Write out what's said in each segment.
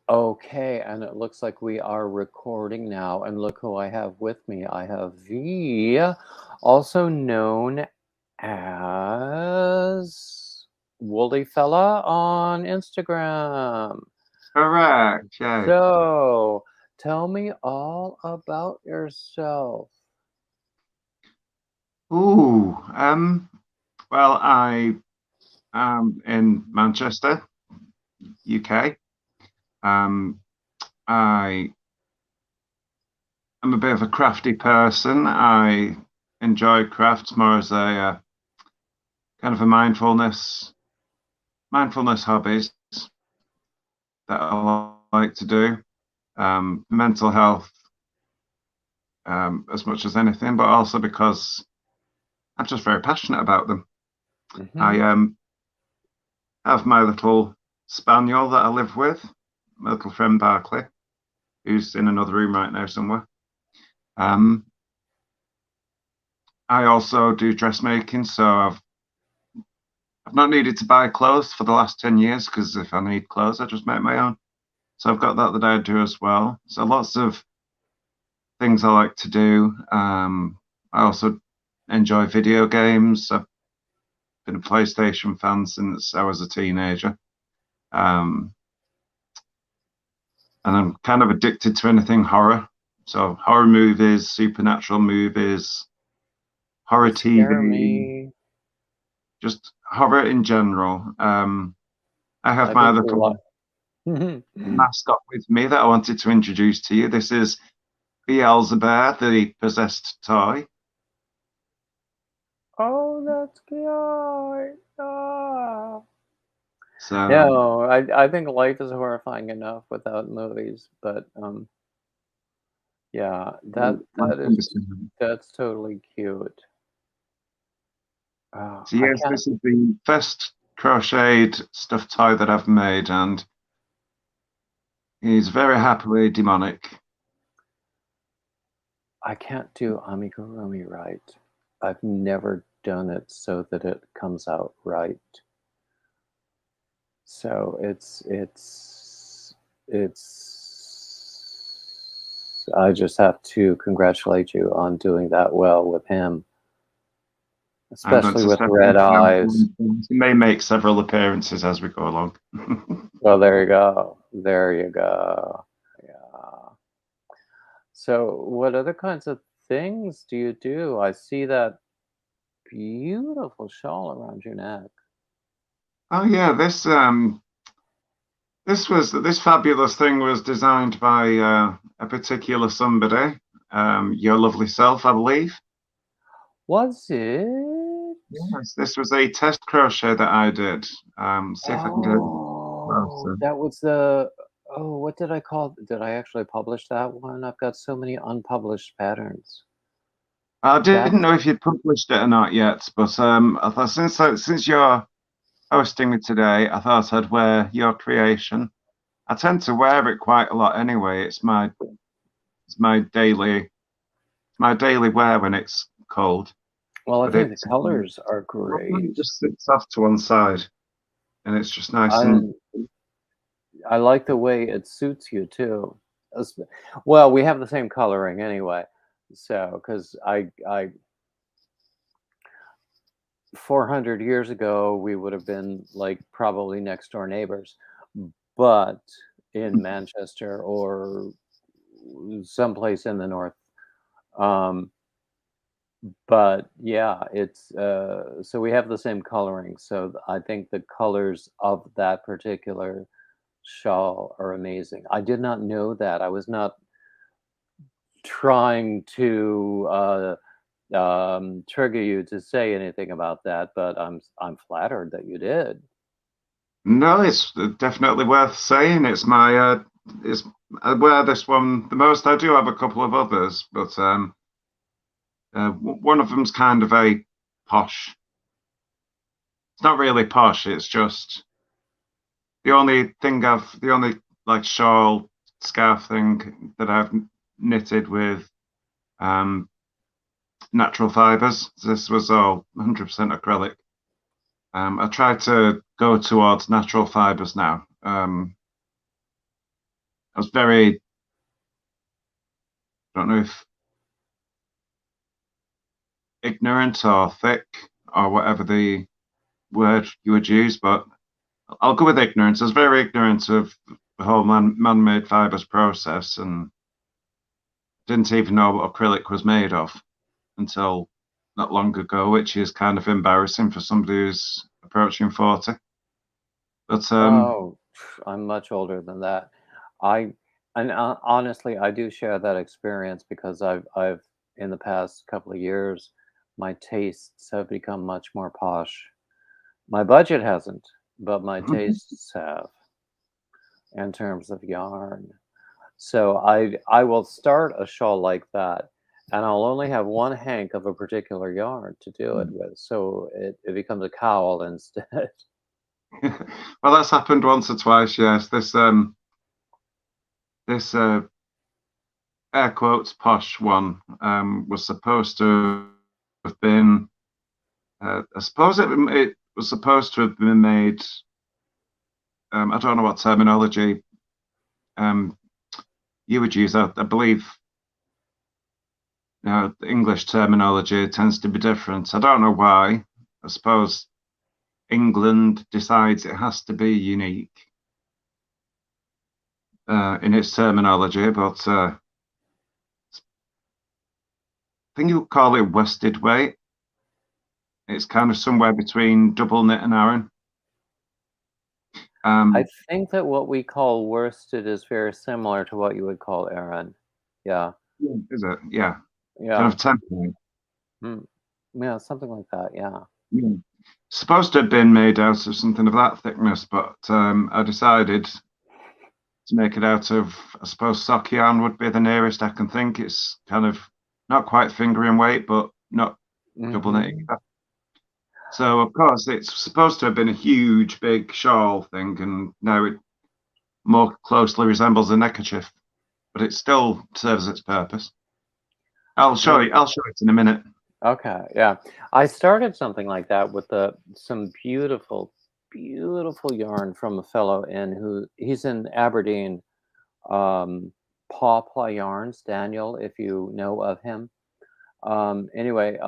Okay, and it looks like we are recording now. And look who I have with me. I have V, also known as Woollyfella on Instagram. Correct, yeah. So, tell me all about yourself. Ooh, well, I am in Manchester, UK. Um, I am a bit of a crafty person. I enjoy crafts more as a kind of a mindfulness hobbies that I like to do. Mental health, as much as anything, but also because I'm just very passionate about them. I Mm-hmm. have my little spaniel that I live with, my little friend Barkley, who's in another room right now somewhere. Um, I also do dressmaking, so I've not needed to buy clothes for the last 10 years because if I need clothes, I just make my own. So I've got that I do as well. So lots of things I like to do. I also enjoy video games. I've been a PlayStation fan since I was a teenager. Um, and I'm kind of addicted to anything horror. So horror movies, supernatural movies, horror Don't scare TV, me. just horror in general. I have I my think a little lot. mascot with me that I wanted to introduce to you. This is Beelzebub, the possessed toy. Oh, that's cute. Ah. So No, I think life is horrifying enough without movies, but yeah, life can be scary. that's totally cute. Oh, So I yes, can't this is the first crocheted stuffed toy that I've made, and he's very happily demonic. I can't do amigurumi right. I've never done it so that it comes out right. So it's I just have to congratulate you on doing that well with him, I'm going especially to with step red eyes. in. He may make several appearances as we go along. Well, there you go. There you go. Yeah. So, what other kinds of things do you do? I see that beautiful shawl around your neck. Oh yeah, this fabulous thing was designed by a particular somebody, your lovely self, I believe. Was it? Yes, this was a test crochet that I did. See if I can get it Oh, closer. that was the. Oh, what did I call? Did I actually publish that one? I've got so many unpublished patterns. I didn't That's. know if you'd published it or not yet, but I thought since you're hosting me today, I thought I'd wear your creation. I tend to wear it quite a lot anyway. It's my daily wear when it's cold. Well, I But think the it's colors are it great. just sits off to one side, and it's just nice and I I like the way it suits you too. As- Well, we have the same coloring anyway. So, because I 400 years ago, we would have been like probably next door neighbors, but in Manchester or someplace in the north. Um, but yeah, it's so we have the same coloring. So I think the colors of that particular shawl are amazing. I did not know that. I was not trying to trigger you to say anything about that, but I'm flattered that you did. no, it's definitely worth saying. It's I wear this one the most. I do have a couple of others, but one of them's kind of a posh. It's not really posh. It's just the only like shawl scarf thing that I've knitted with um, natural fibers. This was all 100% acrylic. I try to go towards natural fibers now. I was very, I don't know if ignorant or thick or whatever the word you would use, but I'll go with ignorance. I was very ignorant of the whole man-made fibers process and didn't even know what acrylic was made of until not long ago, which is kind of embarrassing for somebody who's approaching 40. But Oh, I'm much older than that. I and honestly, I do share that experience because I've in the past couple of years, my tastes have become much more posh. My budget hasn't, but my tastes have in terms of yarn. So I will start a shawl like that, and I'll only have one hank of a particular yarn to do it with. So it becomes a cowl instead. well, that's happened once or twice. Yes, this air quotes posh one was supposed to have been. I suppose it was supposed to have been made. I don't know what terminology you would use. I believe the English terminology tends to be different. I don't know why. I suppose England decides it has to be unique in its terminology, but I think you would call it worsted weight. It's kind of somewhere between double knit and Aran. I think that what we call worsted is very similar to what you would call Aran. Yeah, Is it? Yeah, kind yeah, of temporary. mm, yeah, something like that. Yeah. Yeah. Supposed to have been made out of something of that thickness, but I decided to make it out of, I suppose, sock yarn would be the nearest I can think. It's kind of not quite fingering weight, but not double knitting. Hmm. So, of course, it's supposed to have been a huge, big shawl thing, and now it more closely resembles a neckerchief, but it still serves its purpose. I'll show Yeah. you. I'll show it in a minute. Okay. Yeah. I started something like that with some beautiful, beautiful yarn from a fellow he's in Aberdeen. Paw Yarns, Daniel, if you know of him. Anyway,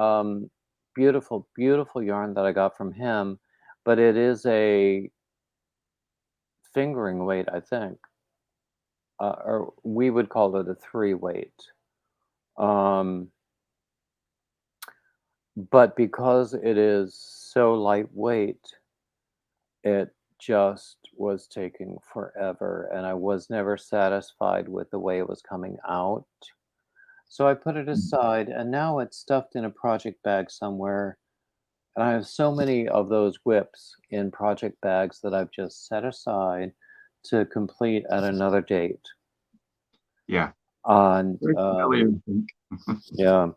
beautiful, beautiful yarn that I got from him, but it is a fingering weight, I think, or we would call it a 3 weight. Um, but because it is so lightweight, it just was taking forever, and I was never satisfied with the way it was coming out. So I put it aside, and now it's stuffed in a project bag somewhere. And I have so many of those whips in project bags that I've just set aside to complete at another date. Yeah. And Very familiar, I think. yeah,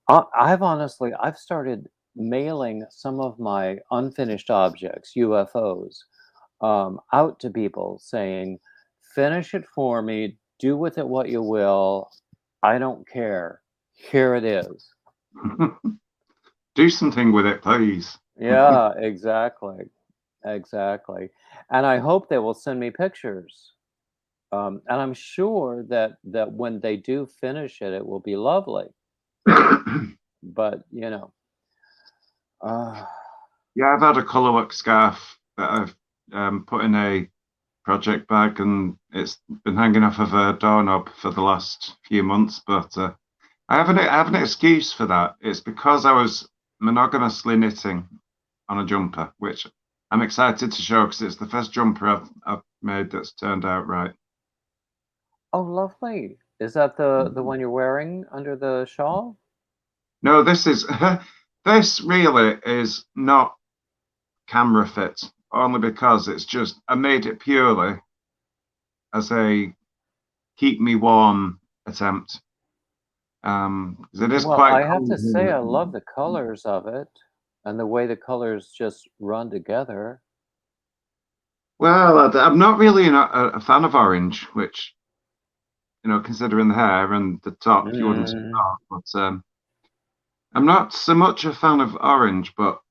I've started mailing some of my unfinished objects, UFOs, out to people saying, finish it for me, do with it what you will. I don't care. Here it is. Do something with it, please. Yeah, exactly. Exactly. And I hope they will send me pictures. And I'm sure that when they do finish it, it will be lovely. But uh, Yeah, I've had a colourwork scarf that I've put in a project bag, and it's been hanging off of a doorknob for the last few months. But I have an excuse for that. It's because I was monogamously knitting on a jumper, which I'm excited to show because it's the first jumper I've made that's turned out right. oh, lovely. Is that the one you're wearing under the shawl? No, this is this really is not camera fit, only because it's just I made it purely as a keep me warm attempt. 'Cause it is Well, quite I have cold to say here. I love the colors of it and the way the colors just run together. Well, I'm not really a fan of orange, which considering the hair and the top, you wouldn't have Mm. thought. But I'm not so much a fan of orange, but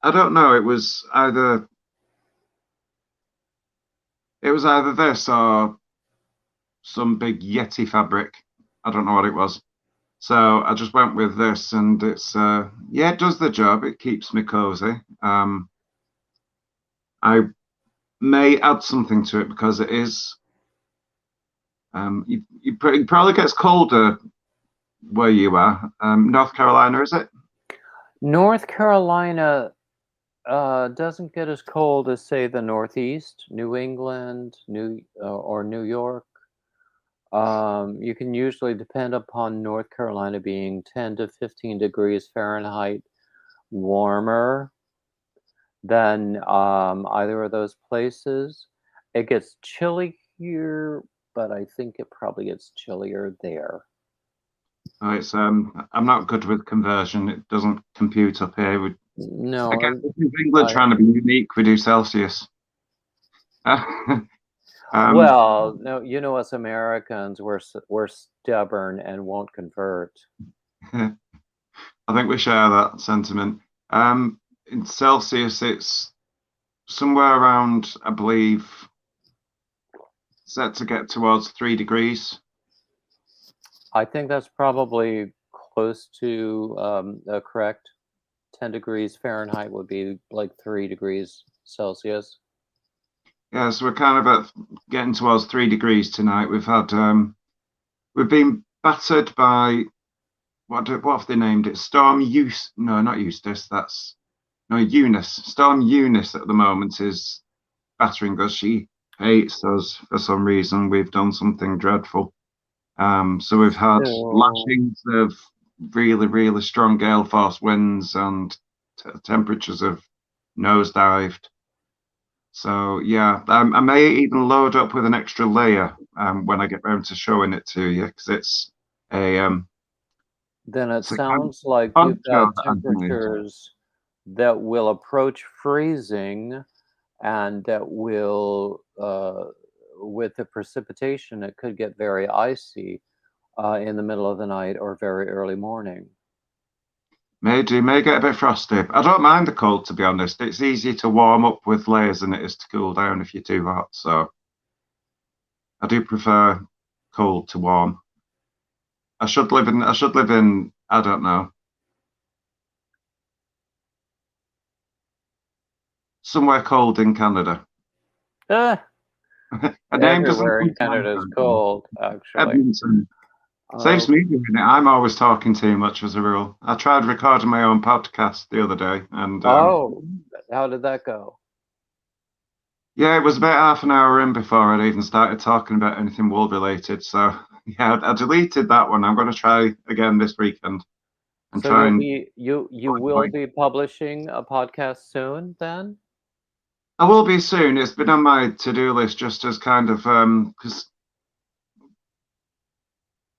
I don't know. It was either this or some big Yeti fabric. I don't know what it was. So I just went with this, and it's yeah, it does the job. It keeps me cozy. I may add something to it because it is. It probably gets colder where you are. North Carolina, is it? North Carolina doesn't get as cold as, say, the Northeast, New England, or New York. You can usually depend upon North Carolina being 10 to 15 degrees Fahrenheit warmer than either of those places. It gets chilly here, but I think it probably gets chillier there. Oh, it's I'm not good with conversion. It doesn't compute up here. No, I guess in England trying to be unique, we do Celsius. Well, no, you know, us Americans, we're stubborn and won't convert. I think we share that sentiment. In Celsius, it's somewhere around, I believe, set to get towards 3 degrees. I think that's probably close to correct. 10 degrees Fahrenheit would be like 3 degrees Celsius. Yeah, so we're kind of at getting towards 3 degrees tonight. We've been battered by what have they named it? Storm Eunice? No, not Eustace. Eunice. Storm Eunice at the moment is battering us. She hates us for some reason. We've done something dreadful. So we've had lashings of really, really strong gale force winds, and temperatures have nosedived. So yeah, I may even load up with an extra layer when I get round to showing it to you, because it's a then it sounds kind like of you've got temperatures that will approach freezing, and that will, with the precipitation, it could get very icy in the middle of the night or very early morning. May get a bit frosty. I don't mind the cold, to be honest. It's easier to warm up with layers than it is to cool down if you're too hot. So I do prefer cold to warm. I should live in I don't know, somewhere cold in Canada. A name doesn't Everywhere come in to mind. Canada is cold, actually. Edmonton. Saves me doing it. I'm always talking too much as a rule. I tried recording my own podcast the other day, and how did that go? yeah, it was about half an hour in before I'd even started talking about anything wool related. So yeah, I deleted that one. I'm going to try again this weekend and So try you will be publishing a podcast soon, then? I will be soon. It's been on my to-do list just as kind of because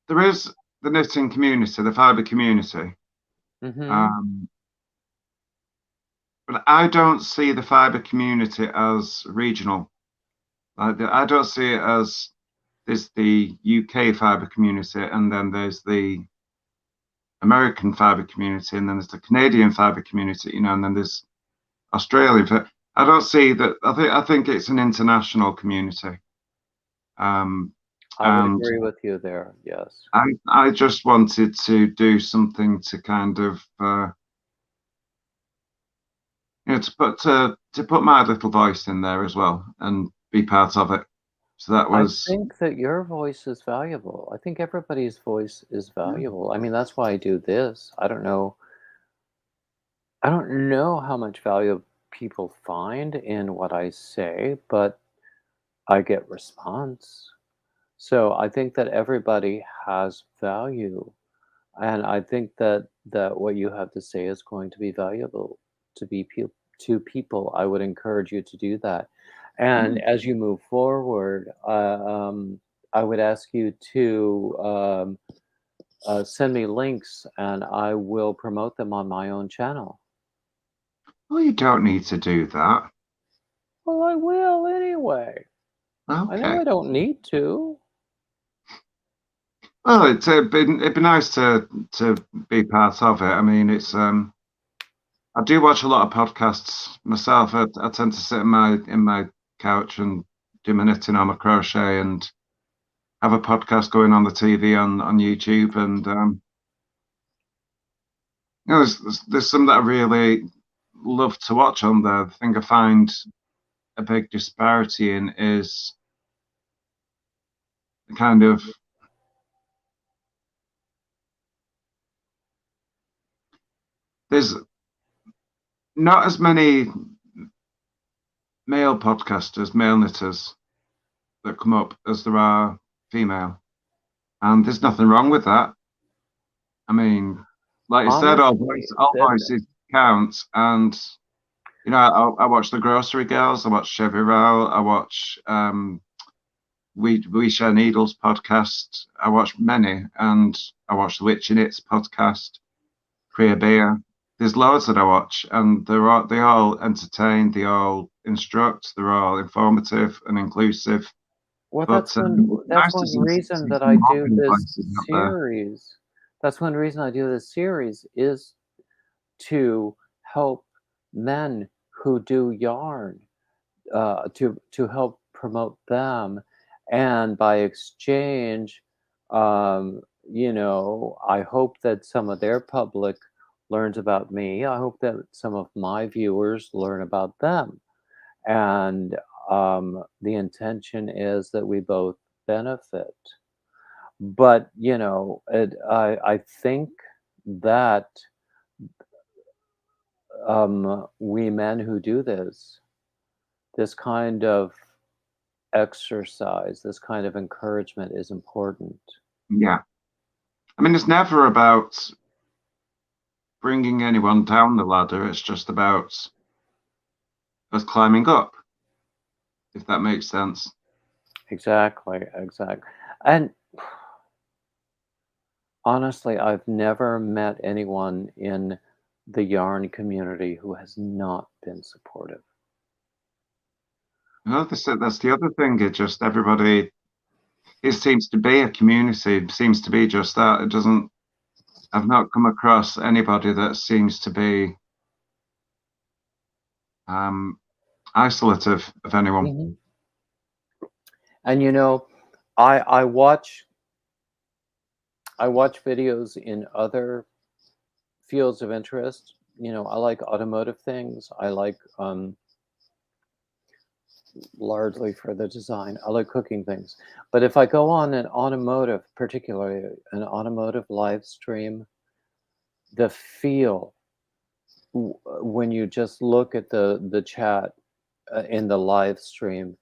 there is the knitting community, the fibre community. But I don't see the fibre community as regional. I don't see it as there's the UK fibre community, and then there's the American fibre community, and then there's the Canadian fibre community, and then there's Australian. I don't see that. I think it's an international community. I would agree with you there. Yes. I just wanted to do something to kind of to put my little voice in there as well and be part of it. So that was. I think that your voice is valuable. I think everybody's voice is valuable. I mean, that's why I do this. I don't know how much value people find in what I say, but I get response. So I think that everybody has value, and I think that what you have to say is going to be valuable to people. I would encourage you to do that, and as you move forward, I would ask you to send me links, and I will promote them on my own channel. Well, you don't need to do that. Well, I will anyway. Okay. I know I don't need to. Well, it'd be nice to be part of it. I mean, it's I do watch a lot of podcasts myself. I tend to sit in my couch and do my knitting or my crochet, and have a podcast going on the TV on YouTube, and you know, there's some that I really love to watch on there. The thing I find a big disparity in is the kind of there's not as many male podcasters, male knitters that come up as there are female, and there's nothing wrong with that. I mean, like you said, Honestly, all voices count, and you know, I watch the Grocery Girls, I watch Chevy Row, I watch We Share Needles podcast, I watch many, and I watch the Witch in It's podcast, Queer Beer. There's loads that I watch, and they all entertain, they all instruct, they're all informative and inclusive. Well, But that's nice to one see reason that I some do modern this voices out there. series. That's one reason I do this series is to help men who do yarn, to help promote them, and by exchange, you know, I hope that some of their public learns about me. I hope that some of my viewers learn about them, and the intention is that we both benefit. But you know, I think that we men who do this kind of exercise, this kind of encouragement is important. Yeah. I mean, it's never about bringing anyone down the ladder. It's just about us climbing up, if that makes sense. Exactly, exactly. And honestly, I've never met anyone in the yarn community who has not been supportive. You know, that's the other thing. It just everybody. It seems to be a community. It seems to be just that. It doesn't. I've not come across anybody that seems to be isolative of anyone. Mm-hmm. And you know, I watch videos in other fields of interest. You know, I like automotive things. I like largely for the design. I like cooking things. But if I go on an automotive, particularly an automotive live stream, the feel when you just look at the chat in the live stream,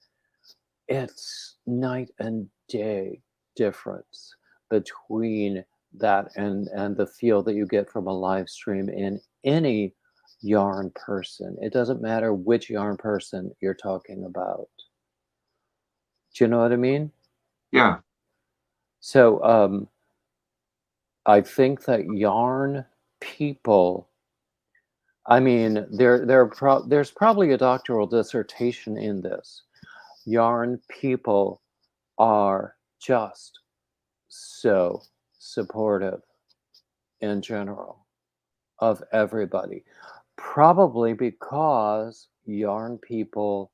it's night and day difference between that and the feel that you get from a live stream in any yarn person. It doesn't matter which yarn person you're talking about. Do you know what I mean? Yeah. So I think that yarn people, I mean, there's probably a doctoral dissertation in this. Yarn people are just so supportive in general of everybody. Probably because yarn people,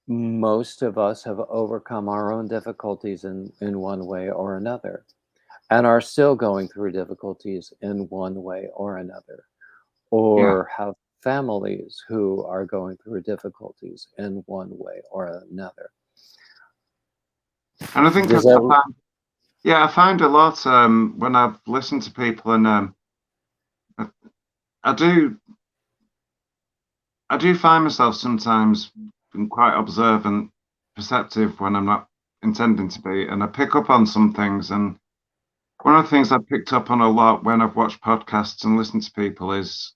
most of us have overcome our own difficulties in one way or another, and are still going through difficulties in one way or another, Yeah. or have families who are going through difficulties in one way or another. And I think Does that, I find a lot when I've listened to people, and I do find myself sometimes being quite observant, perceptive when I'm not intending to be, and I pick up on some things. And one of the things I've picked up on a lot when I've watched podcasts and listened to people is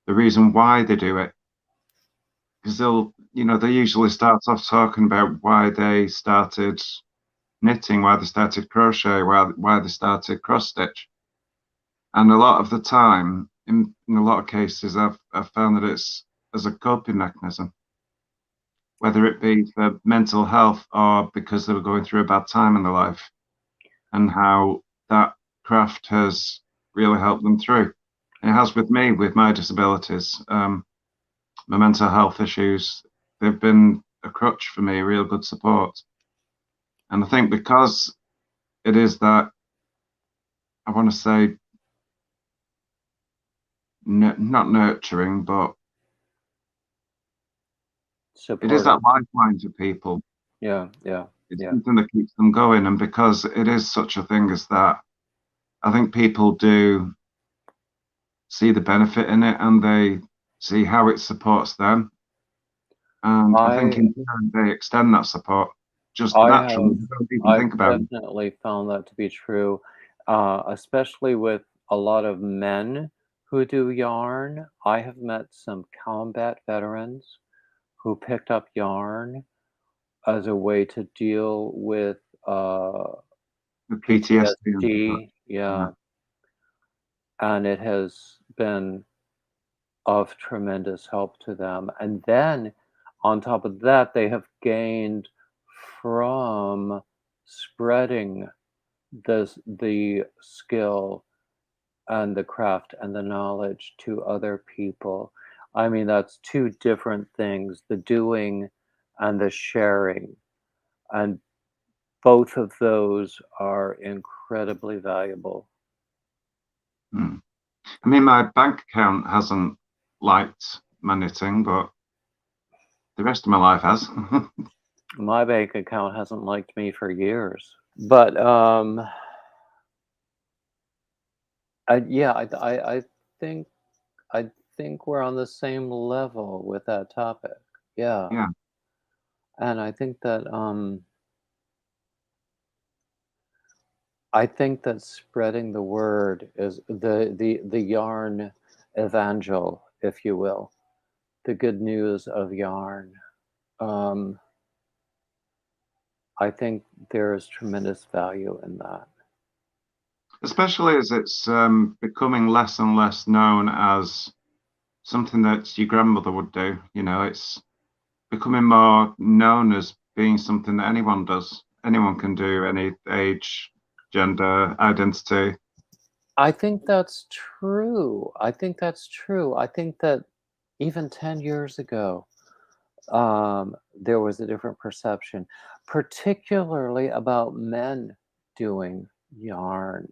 the reason why they do it. Because they usually start off talking about why they started knitting, why they started crochet, why they started cross stitch. And a lot of the time, in a lot of cases, I've found that it's as a coping mechanism, whether it be for mental health or because they were going through a bad time in their life, and how that craft has really helped them through. And it has with me, with my disabilities, my mental health issues. They've been a crutch for me, real good support. And I think because it is that, I want to say, not nurturing, but it is that Supportive. lifeline to people. Yeah, yeah, It's yeah. something that keeps them going. And because it is such a thing as that, I think people do see the benefit in it and they see how it supports them. And I think I in turn they extend that support just I naturally. have They don't even I've think about it. definitely found that to be true, especially with a lot of men who do yarn. I have met some combat veterans who picked up yarn as a way to deal with With PTSD and stuff like PTSD. that. Yeah, and it has been of tremendous help to them. And then on top of that, they have gained from spreading the skill and the craft and the knowledge to other people. I mean, that's two different things, the doing and the sharing. And both of those are incredibly valuable. Hmm. I mean, my bank account hasn't liked my knitting, but the rest of my life has. My bank account hasn't liked me for years. But yeah, I think I think we're on the same level with that topic. Yeah. Yeah, And I think that spreading the word is the yarn evangel, if you will, the good news of yarn. Um, I think there is tremendous value in that. especially as it's becoming less and less known as something that your grandmother would do. You know, it's becoming more known as being something that anyone does. Anyone can do, any age, gender, identity. I think that's true. I think that's true. I think that even 10 years ago, there was a different perception, particularly about men doing yarn.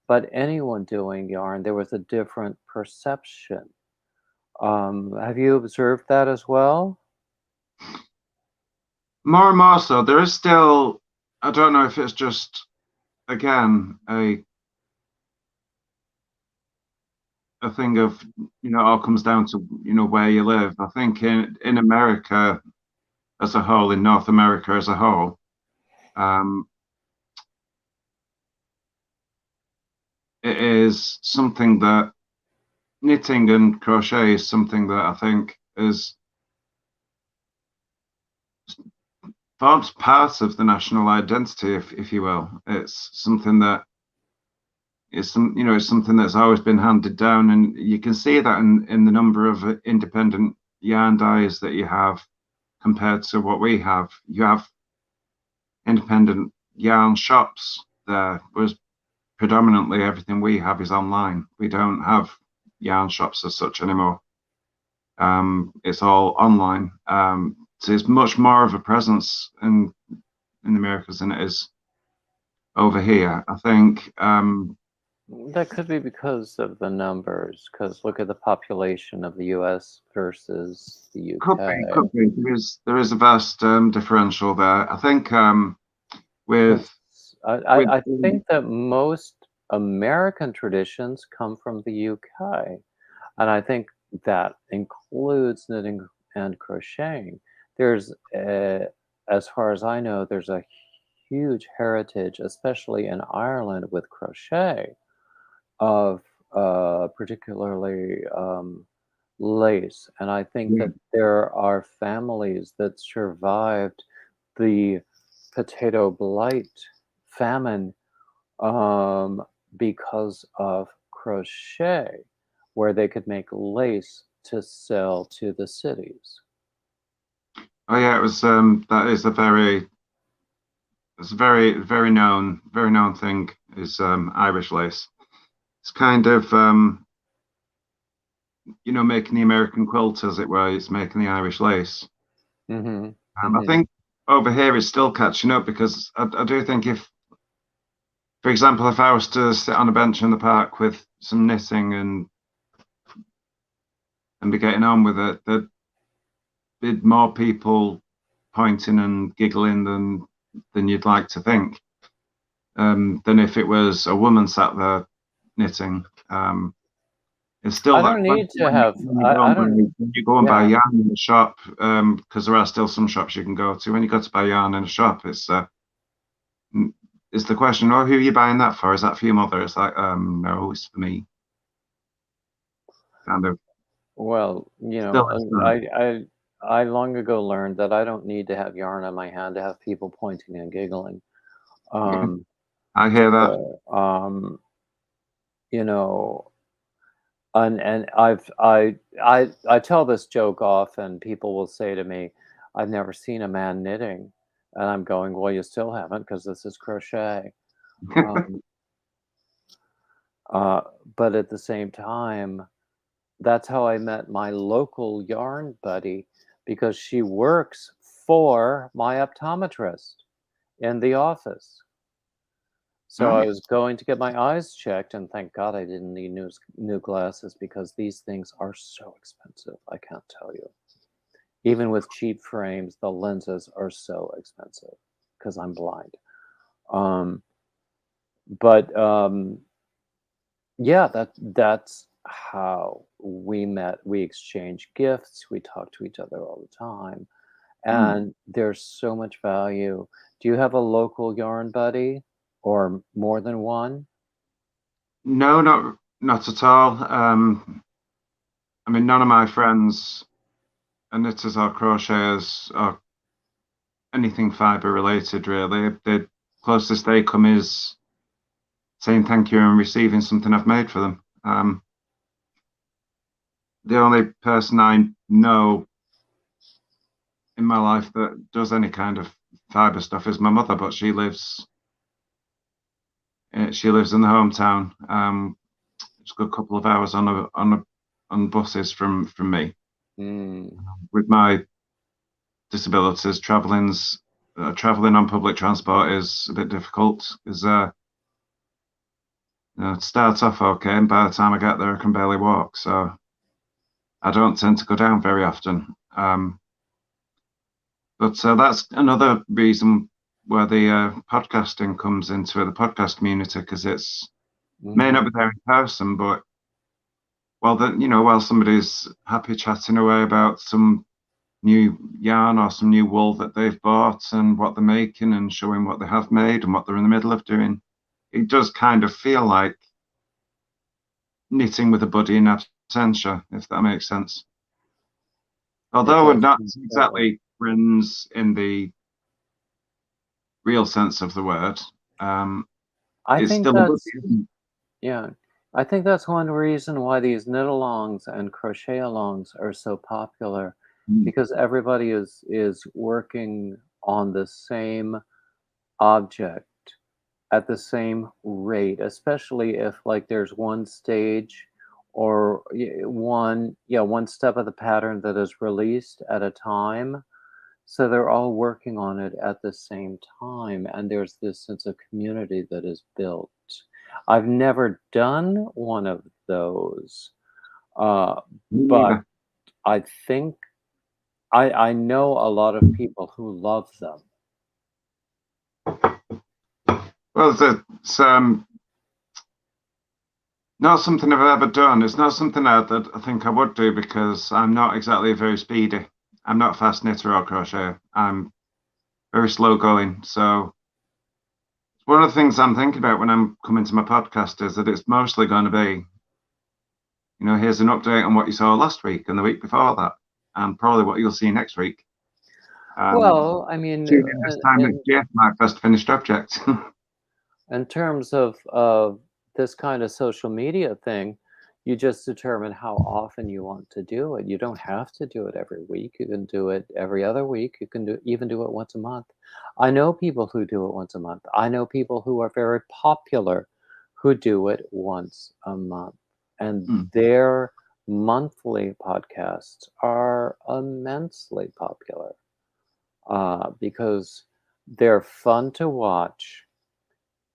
But anyone doing yarn, there was a different perception. Have you observed that as well? More and more so, there is still, I don't know if it's just, again, a thing of, it all comes down to, where you live. I think in America as a whole, in North America as a whole, um, it is something that knitting and crochet is something that I think is forms part of the national identity, if you will. It's something that it's something that's always been handed down, and you can see that in the number of independent yarn dyers that you have compared to what we have. You have independent yarn shops there, whereas predominantly everything we have is online. We don't have yarn shops as such anymore. It's all online. So it's much more of a presence in the Americas than it is over here. I think That could be because of the numbers, because look at the population of the US versus the UK. could be. There is a vast differential there. I think with 'Cause with I think that most American traditions come from the UK. And I think that includes knitting and crocheting. There's, as far as I know, there's a huge heritage, especially in Ireland with crochet, of particularly lace. And I think yeah, that there are families that survived the potato blight famine um, because of crochet, where they could make lace to sell to the cities. oh yeah, it was that is a very it's a very known thing is Irish lace. It's kind of making the American quilt, as it were. It's making the Irish lace. Hmm. I Hmm. think over here is still catching up, because I do think if, for example, if I was to sit on a bench in the park with some knitting and be getting on with it, there'd be more people pointing and giggling than you'd like to think. Than if it was a woman sat there knitting. It's still I that don't question need to have. when you go and buy Yeah. yarn in the shop, because there are still some shops you can go to. When you go to buy yarn in a shop, it's the question, oh, who are you buying that for? Is that for your mother? It's like, no, it's for me. Kind of. Well, Still is that. I long ago learned that I don't need to have yarn on my hand to have people pointing and giggling. I hear that. You know, and I tell this joke often. People will say to me, "I've never seen a man knitting," and I'm going, "Well, you still haven't, because this is crochet." Um, but at the same time, that's how I met my local yarn buddy, because she works for my optometrist in the office. So I Right. was going to get my eyes checked, and thank God I didn't need new glasses, because these things are so expensive. I can't tell you. Even with cheap frames, the lenses are so expensive because I'm blind. Um, but yeah, that's how we met. We exchange gifts. We talk to each other all the time, and there's so much value. Do you have a local yarn buddy, or more than one? No, not at all. I mean, none of my friends are knitters or crocheters or anything fiber related, really. The closest they come is saying thank you and receiving something I've made for them. The only person I know in my life that does any kind of fiber stuff is my mother, but she lives in the hometown. It's a good couple of hours on buses from me. Mm. With my disabilities, traveling on public transport is a bit difficult, because it starts off okay, and by the time I get there, I can barely walk. So I don't tend to go down very often. But that's another reason where the podcasting comes into it, the podcast community, because it's may not Mhm. be there in person, but while somebody's happy chatting away about some new yarn or some new wool that they've bought and what they're making and showing what they have made and what they're in the middle of doing, it does kind of feel like knitting with a buddy in absentia, if that makes sense. It Although we're does not completely. exactly friends in the real sense of the word, I it's think still a buddy, that's isn't Yeah. I think that's one reason why these knit-alongs and crochet-alongs are so popular, it? because everybody is working on the same object at the same rate, especially if, like, there's one stage or one step of the pattern that is released at a time. So they're all working on it at the same time, and there's this sense of community that is built. I've never done one of those, uh, Me but neither. I think I know a lot of people who love them. Well, it's not something I've ever done. It's not something that I think I would do, because I'm not exactly very speedy. I'm not a fast knitter or crocheter. I'm very slow going. So one of the things I'm thinking about when I'm coming to my podcast is that it's mostly going to be, here's an update on what you saw last week and the week before that, and probably what you'll see next week. Well, I mean, Tune in this time next year for my first finished object. in terms of this kind of social media thing, you just determine how often you want to do it. You don't have to do it every week. You can do it every other week. You can even do it once a month. I know people who do it once a month. I know people who are very popular who do it once a month. And their monthly podcasts are immensely popular. because they're fun to watch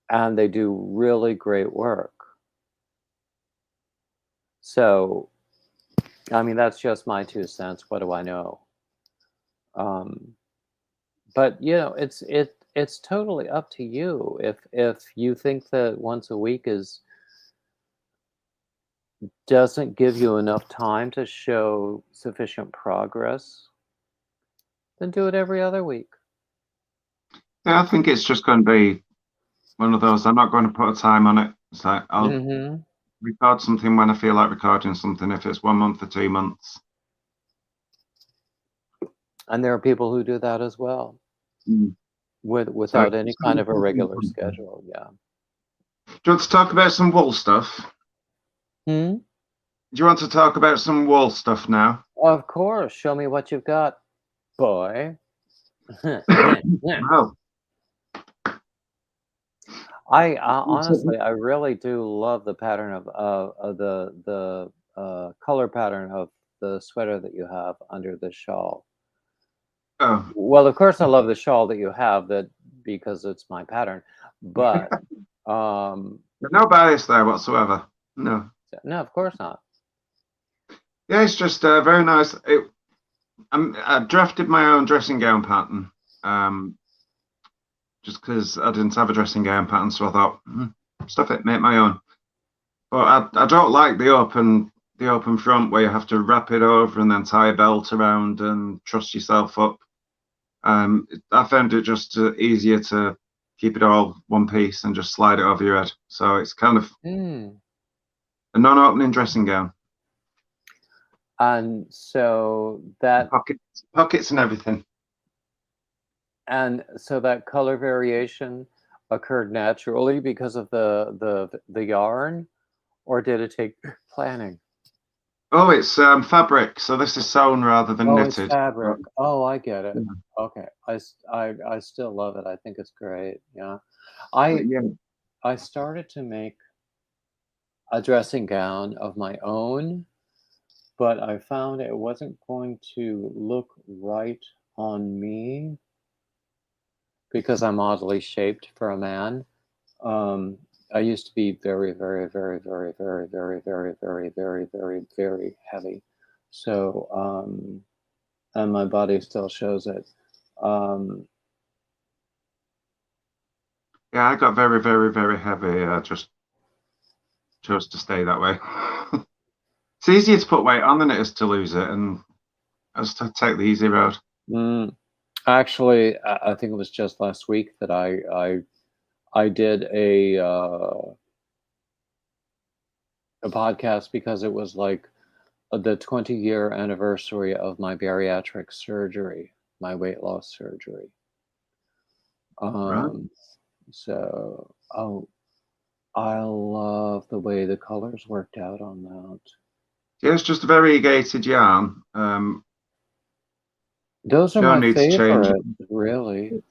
and they do really great work. So, I mean, that's just my 2 cents. What do I know? But it's totally up to you. If you think that once a week is doesn't give you enough time to show sufficient progress, then do it every other week. Yeah, I think it's just going to be one of those. I'm not going to put a time on it. It's like I'll Mm-hmm. record something when I feel like recording something. If it's 1 month or 2 months. And there are people who do that as well, Mm. So without any kind of a regular schedule. Yeah. Do you want to talk about some wool stuff? Hmm? Do you want to talk about some wool stuff now? Of course. Show me what you've got, boy. Well, I honestly, I really do love the pattern of the color pattern of the sweater that you have under the shawl. oh, Well, of course, I love the shawl that you have that because it's my pattern, but no bias there whatsoever. No. no, of course not. Yeah, it's just very nice. I drafted my own dressing gown pattern, just because I didn't have a dressing gown pattern, so I thought, stuff it, make my own. But I don't like the open front where you have to wrap it over and then tie a belt around and truss yourself up. I found it just easier to keep it all one piece and just slide it over your head. So it's kind of a non-opening dressing gown. And so that Pockets and everything. And so that color variation occurred naturally because of the yarn, or did it take planning? Oh, it's fabric, so this is sewn rather than Oh, it's knitted. fabric. Oh, I get it. Yeah. Okay, I still love it. I think it's great. Yeah, Yeah. I started to make a dressing gown of my own, but I found it wasn't going to look right on me because I'm oddly shaped for a man. I used to be very, very, very, very, very, very, very, very, very, very, very heavy. So, and my body still shows it. Yeah, I got very, very, very heavy. I just chose to stay that way. It's easier to put weight on than it is to lose it, and I just take the easy road. Actually, I think it was just last week that I did a podcast because it was like the 20-year anniversary of my bariatric surgery, my weight loss surgery. Right. So, I love the way the colors worked out on that. Yeah, it's just a variegated yarn. Those are No my need to change favorite, really. it.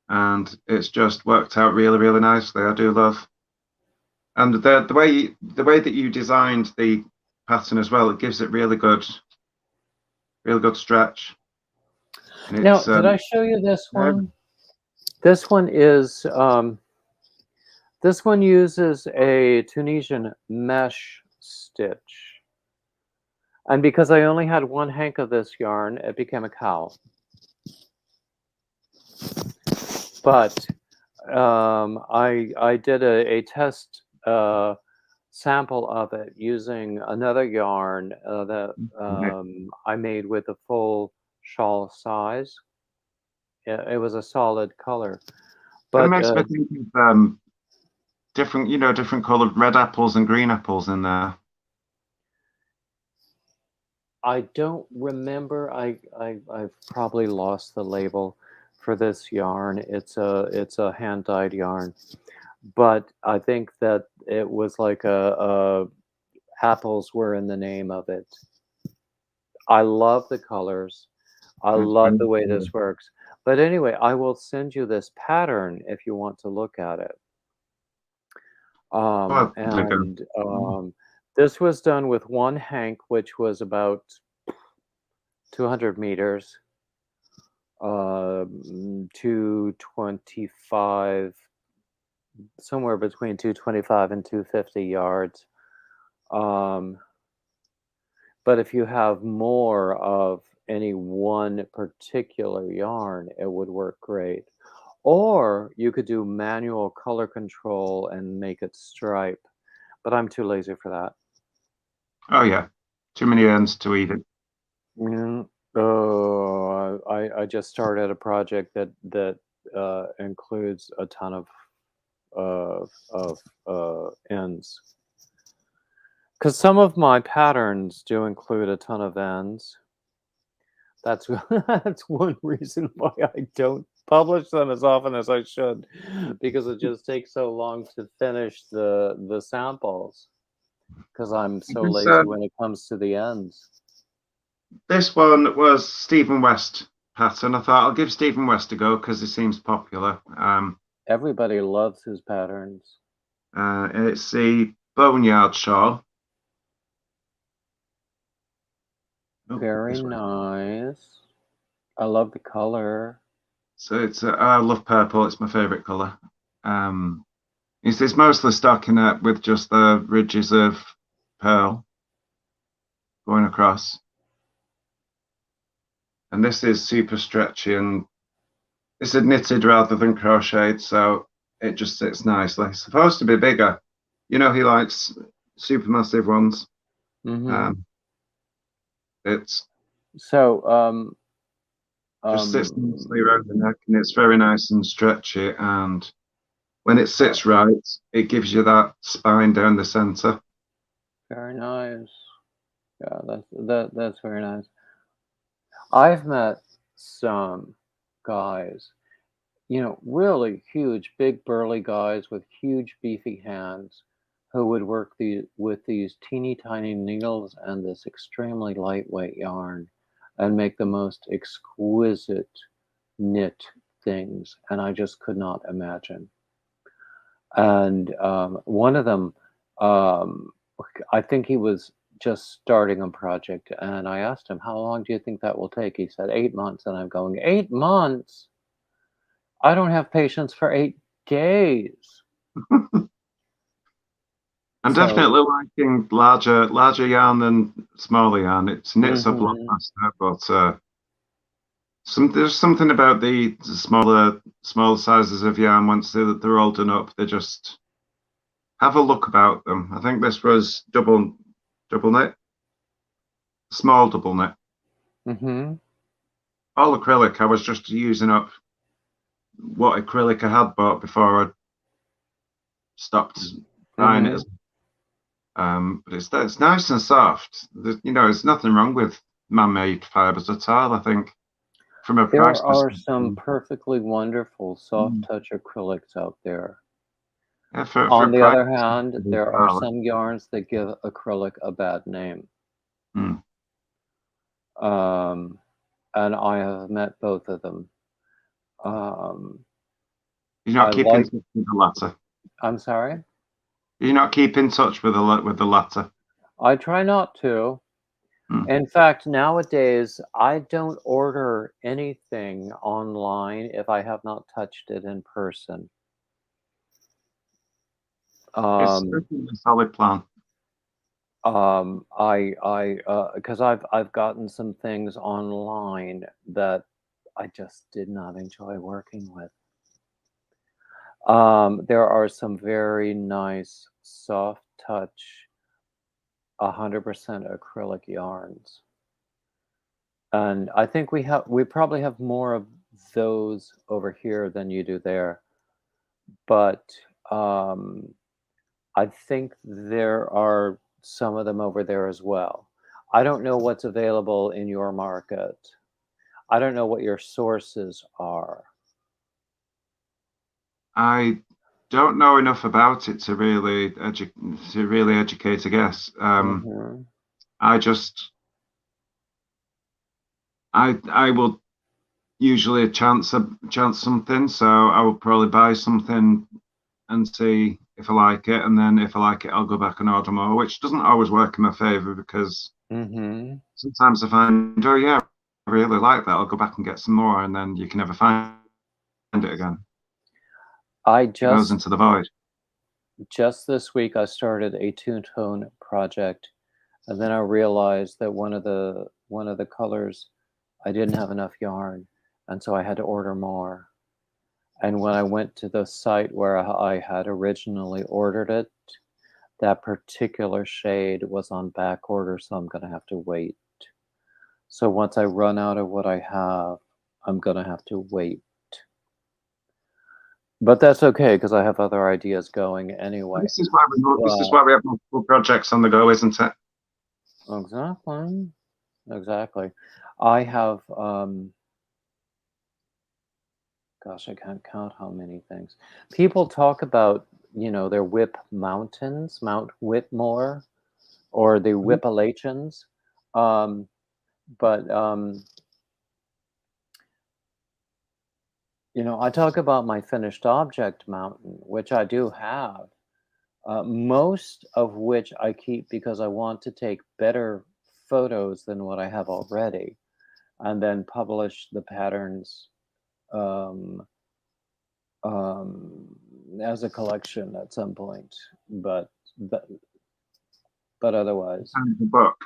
And it's just worked out really, really nicely. I do love, and the way that you designed the pattern as well, it gives it really good stretch. And Now, did I show you this one? This one is this one uses a Tunisian mesh stitch. And because I only had one hank of this yarn, it became a cowl. But I did a test sample of it using another yarn that I made with a full shawl size. It was a solid color, But it but makes me think of different colored red apples and green apples in there. I don't remember. I've probably lost the label for this yarn. It's a hand dyed yarn, but I think that it was like a apples were in the name of it. I love the colors. I It's love very the way cool. this works. But anyway, I will send you this pattern if you want to look at it. And this was done with one hank, which was about 200 meters. 225, somewhere between 225 and 250 yards. Um, but if you have more of any one particular yarn, it would work great. Or you could do manual color control and make it stripe, but I'm too lazy for that. Oh yeah, too many ends to eat it. Mm, oh, I just started a project that includes a ton of ends. Because some of my patterns do include a ton of ends. That's that's one reason why I don't publish them as often as I should, because it just takes so long to finish the samples. Because I'm so This, lazy when it comes to the ends. this one was Stephen West pattern. I thought I'll give Stephen West a go because he seems popular. Everybody loves his patterns. It's the Boneyard Shawl. Oh, Very this way. nice. I love the color. So I love purple. It's my favorite color. It's mostly stockinette with just the ridges of pearl going across. And this is super stretchy, and this is knitted rather than crocheted, so it just sits nicely. It's supposed to be bigger. You know, he likes super massive ones. Mm-hmm. It's So, just sits nicely around the neck, and it's very nice and stretchy. And when it sits right, it gives you that spine down the center. very nice. Yeah, that's very nice. I've met some guys, really huge, big, burly guys with huge, beefy hands who would work with these teeny tiny needles and this extremely lightweight yarn and make the most exquisite knit things. And I just could not imagine. And one of them, um, I think he was just starting a project, and I asked him, "How long do you think that will take?" He said, "8 months." And I'm going, 8 months? I don't have patience for 8 days. I'm So, definitely liking larger yarn than smaller yarn. It knits up a lot mhm. faster, but there's something about the smaller sizes of yarn once they're all done up. They just have a look about them. I think this was double knit, small double knit, Mhm. all acrylic. I was just using up what acrylic I had bought before I stopped buying it. Mhm. But it's nice and soft. There's nothing wrong with man-made fibers at all. I think from a price There are some perspective, perfectly wonderful soft touch acrylics out there. yeah, for On a the price other hand, perspective, there are some yarns that give acrylic a bad name. mm. Um, and I have met both of them. Um, You're I not keeping like, touch with the latter. I'm sorry? You're not keeping touch with the latter. I try not to. Mm. In fact, nowadays, I don't order anything online if I have not touched it in person. It's Um, definitely a solid plan. because I've gotten some things online that I just did not enjoy working with. There are some very nice soft touch, 100% acrylic yarns. And I think we probably have more of those over here than you do there. But um, I think there are some of them over there as well. I don't know what's available in your market. I don't know what your sources are. I don't know enough about it to really educate a guess. Hmm. I just I will usually chance something, so I will probably buy something and see if I like it, and then if I like it, I'll go back and order more, which doesn't always work in my favor because Hmm. sometimes I find, oh yeah, really like that, I'll go back and get some more, and then you can never find it again. It goes into the void. Just this week I started a two-tone project, and then I realized that one of the colors I didn't have enough yarn, and so I had to order more. And when I went to the site where I had originally ordered it, that particular shade was on back order, so I'm going to have to wait. So once I run out of what I have, I'm going to have to wait. But that's okay, because I have other ideas going anyway. This is why we have multiple projects on the go, isn't it? Exactly. I have, gosh, I can't count how many things. People talk about, their Whip Mountains, Mount Whitmore, or the Whippalachians. But I talk about my finished object mountain, which I do have, most of which I keep because I want to take better photos than what I have already, and then publish the patterns as a collection at some point. But otherwise, The book.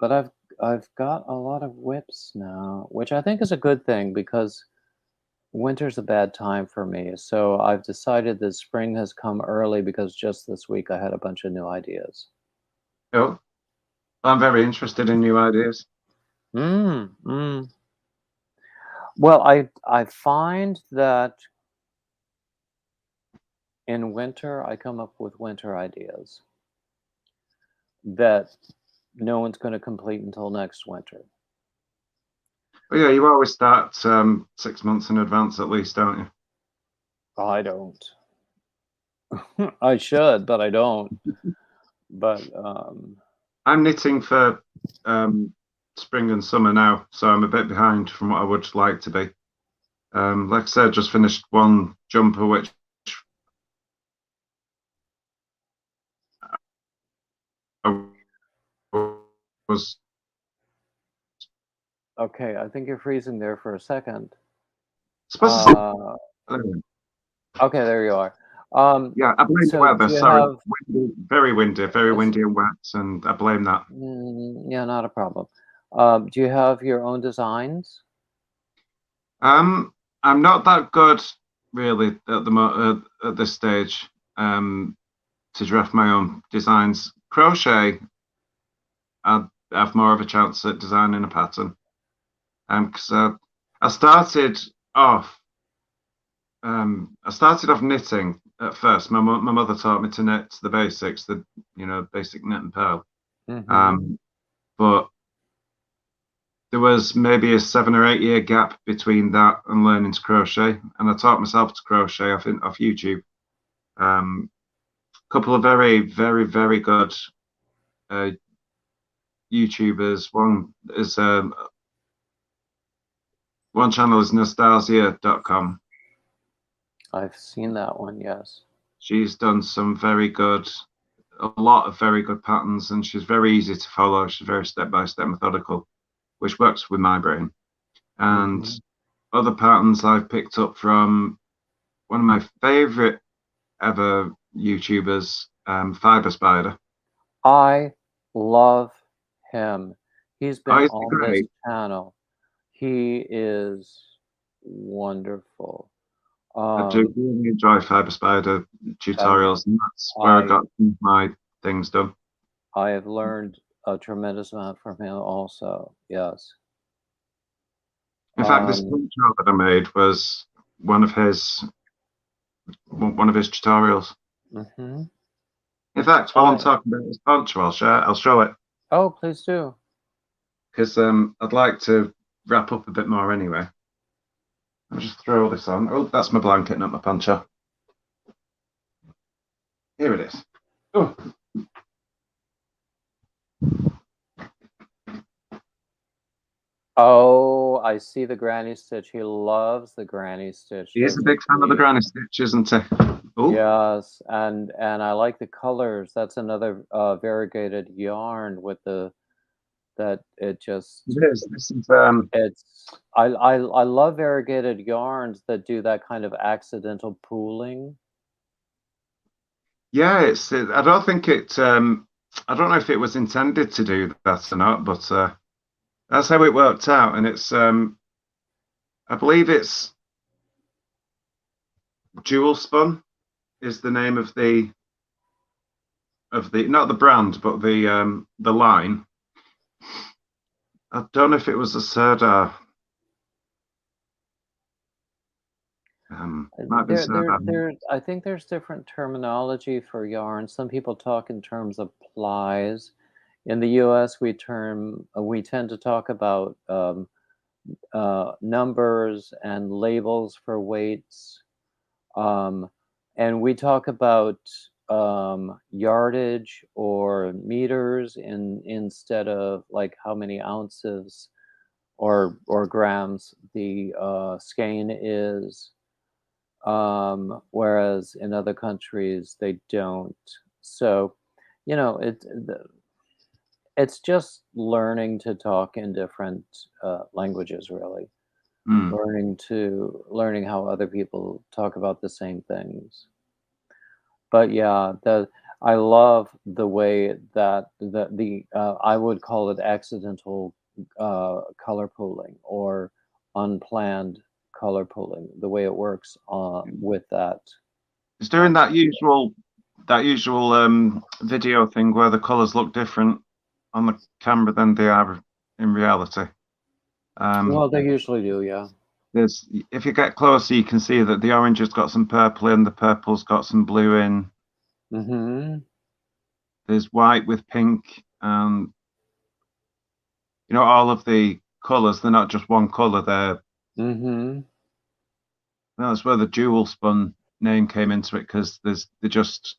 But I've got a lot of whips now, which I think is a good thing, because winter's a bad time for me. So I've decided that spring has come early, because just this week I had a bunch of new ideas. Cool. I'm very interested in new ideas. Well, I find that in winter I come up with winter ideas that no one's going to complete until next winter. But yeah, you always start 6 months in advance at least, don't you? I don't. I should, but I don't. But I'm knitting for spring and summer now, so I'm a bit behind from what I would like to be. Like I said, just finished one jumper which I was okay, I think you're freezing there for a second. supposed to. Okay, there you are. Yeah, I blame the so weather. do you Sorry, have, very windy and wet, and I blame that. yeah, not a problem. Do you have your own designs? I'm not that good really at this stage to draft my own designs. Crochet, I have more of a chance at designing a pattern. Because I started off knitting at first. My mother taught me to knit the basics, the basic knit and purl. But there was maybe a 7 or 8 year gap between that and learning to crochet, and I taught myself to crochet off YouTube. Couple of very, very, very good YouTubers. One channel is nostalgia.com. I've seen that one, yes. She's done a lot of very good patterns, and she's very easy to follow. She's very step-by-step methodical, which works with my brain. And other patterns I've picked up from one of my favorite ever YouTubers, Fiber Spider. I love him. He's been on this channel. He is wonderful. I do really enjoy Fiber Spider tutorials, and that's where I got my things done. I have learned a tremendous amount from him also, yes. In fact, this poncho that I made was one of his tutorials. In fact, while I'm talking about this poncho, I'll show it. Oh, please do. Because I'd like to wrap up a bit more anyway. I'll just throw all this on. Oh, that's my blanket, not my poncho. Here it is. Oh. Oh, I see the granny stitch. He loves the granny stitch. He is a big fan of the granny stitch, isn't he? Oh, Yes, and I like the colors. That's another variegated yarn with the that it just it is. This is it's I love variegated yarns that do that kind of accidental pooling. yeah. I don't think it. I don't know if it was intended to do that or not, but that's how it worked out. And it's I believe it's Jewel Spun is the name of the not the brand, but the line. I don't know if it was a Serdar. Might have been Serdar. I think there's different terminology for yarn. Some people talk in terms of plies. In the U.S., we tend to talk about numbers and labels for weights, and we talk about yardage or meters instead of like how many ounces or grams the skein is. Whereas in other countries they don't. So, you know, it's just learning to talk in different languages, really. Mm. Learning how other people talk about the same things. But yeah, I love the way that the I would call it accidental color pooling or unplanned color pooling. The way it works with that. It's doing that usual video thing where the colors look different on the camera than they are in reality. Well, they usually do, yeah. If you get closer, you can see that the orange has got some purple in, the purple's got some blue in. Mm-hmm. There's white with pink, and all of the colors. They're not just one color. Mm-hmm. That's where the Jewel Spun name came into it, because they just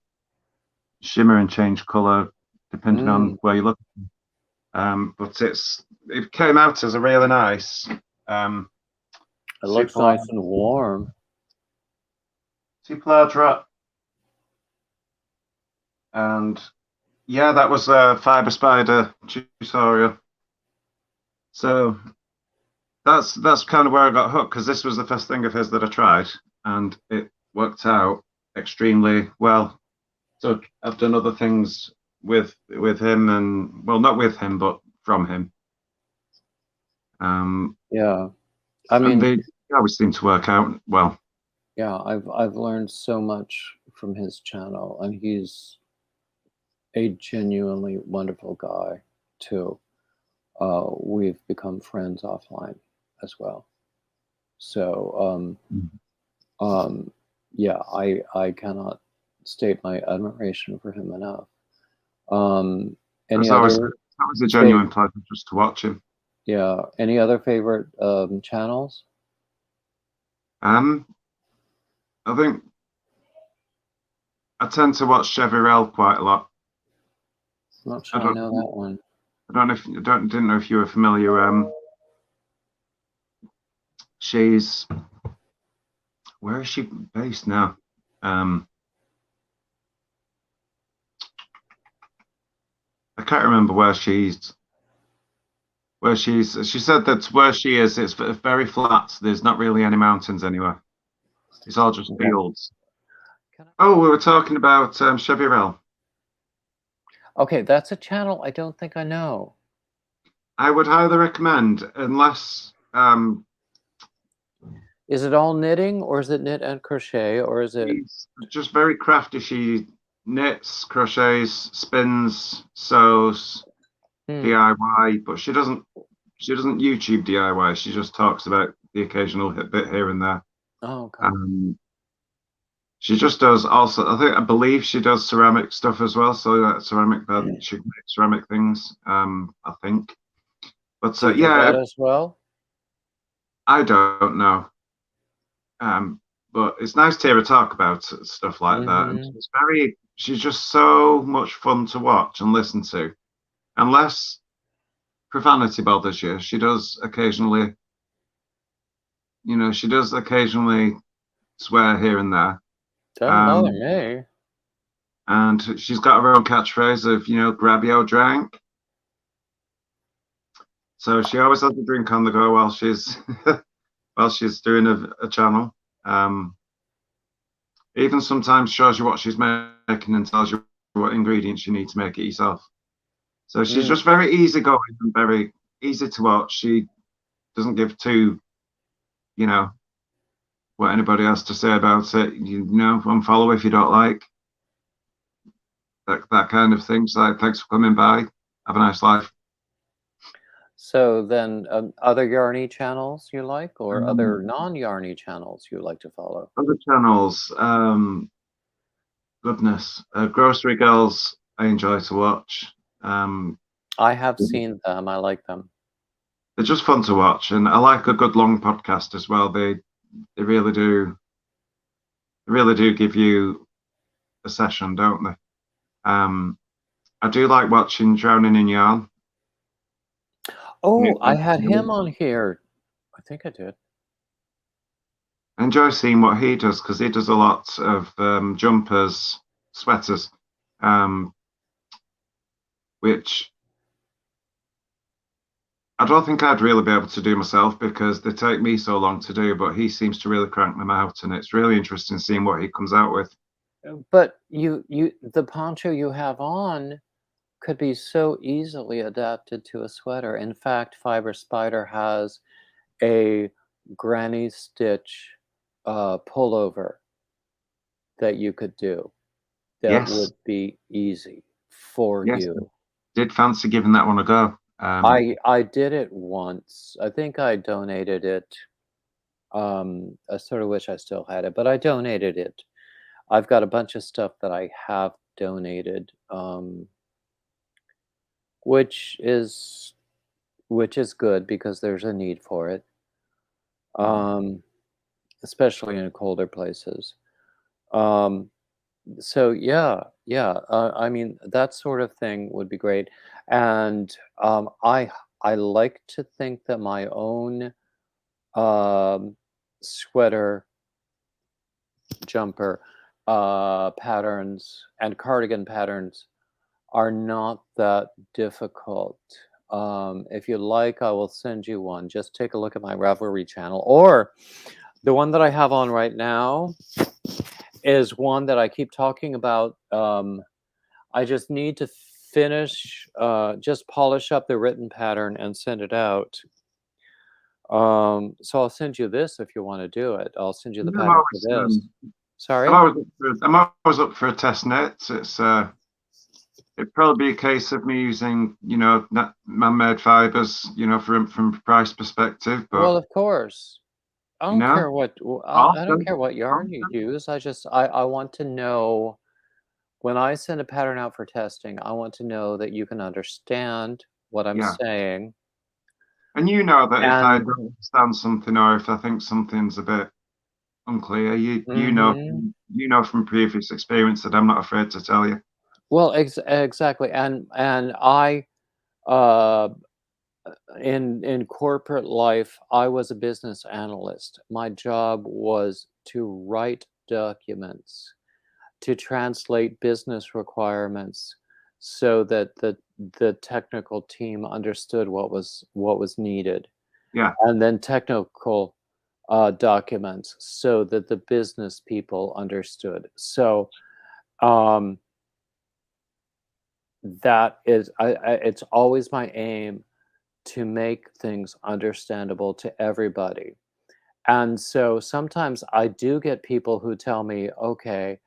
shimmer and change color depending on Mm. where you look. But it came out as a really nice It looks super large, nice and warm. super large wrap. And yeah, that was a fiber spider tutorial. So that's kind of where I got hooked, because this was the first thing of his that I tried, and it worked out extremely well. So I've done other things with him, and well, not with him, but from him. Yeah. I And mean, they always seem to work out well. yeah, I've learned so much from his channel, and he's a genuinely wonderful guy too. We've become friends offline as well. So, yeah, I cannot state my admiration for him enough. Any It's always other that was a fav- genuine pleasure just to watch him. yeah, any other favorite channels? Um, I think I tend to watch Chevirel quite a lot. I'm not I sure I don't, know that one. I don't know if I don't didn't know if you were familiar. She's Where is she based now? I can't remember where she's. She said that where she is, it's very flat. There's not really any mountains anywhere. It's all just Okay. fields. Oh, we were talking about Chevirel. Okay, that's a channel I don't think I know. I would highly recommend, unless Is it all knitting, or is it knit and crochet, or is it? she's just very crafty. She knits, crochets, spins, sews, Hmm. DIY, but she doesn't YouTube DIY. She just talks about the occasional bit here and there. Oh, okay. She just does also. I believe she does ceramic stuff as well. So ceramic bed, she can make ceramic things. I think, but Do you do yeah, that as well? I don't know. But it's nice to hear her talk about stuff like that, and Mm-hmm. She's just so much fun to watch and listen to. Unless profanity bothers you, she does occasionally swear here and there. Doesn't bother me. And she's got her own catchphrase of, grab your drink. So she always has a drink on the go while she's while she's doing a channel. Even sometimes shows you what she's making and tells you what ingredients you need to make it yourself. So she's just very easygoing and very easy to watch. She doesn't give what anybody has to say about it. Unfollow if you don't like. That kind of thing. So thanks for coming by. Have a nice life. So then other Yarny channels you like, or other non-Yarny channels you like to follow? Other channels, goodness. Grocery Girls, I enjoy to watch. I have seen them. I like them. They're just fun to watch, and I like a good long podcast as well. They really do. They really do give you a session, don't they? I do like watching Drowning in Yarn. Oh, I had him on here. I think I did. I enjoy seeing what he does because he does a lot of jumpers, sweaters, which I don't think I'd really be able to do myself because they take me so long to do, but he seems to really crank them out, and it's really interesting seeing what he comes out with. But the poncho you have on could be so easily adapted to a sweater. In fact, Fiber Spider has a granny stitch pullover that you could do that would be easy for you. I did fancy giving that one a go. I did it once. I think I donated it. I sort of wish I still had it, but I donated it. I've got a bunch of stuff that I have donated, which is good because there's a need for it, especially in colder places. So yeah. I mean, that sort of thing would be great, and I like to think that my own sweater, jumper patterns and cardigan patterns are not that difficult. If you like, I will send you one. Just take a look at my Ravelry channel, or the one that I have on right now is one that I keep talking about. I just need to finish, just polish up the written pattern and send it out. So I'll send you this if you want to do it. I'll send you the pattern for this. Sorry? I'm always up for a test knit. It'd probably be a case of me using, man-made fibers, from a price perspective. But well, of course. I don't care what I don't care what yarn you use. I want to know, when I send a pattern out for testing, I want to know that you can understand what I'm saying. And you know that if I don't understand something, or if I think something's a bit unclear, you know from previous experience that I'm not afraid to tell you. Well, exactly. And I in corporate life, I was a business analyst. My job was to write documents, to translate business requirements so that the technical team understood what was needed. Yeah. And then technical documents so that the business people understood. So that is, it's always my aim to make things understandable to everybody. And so sometimes I do get people who tell me, okay,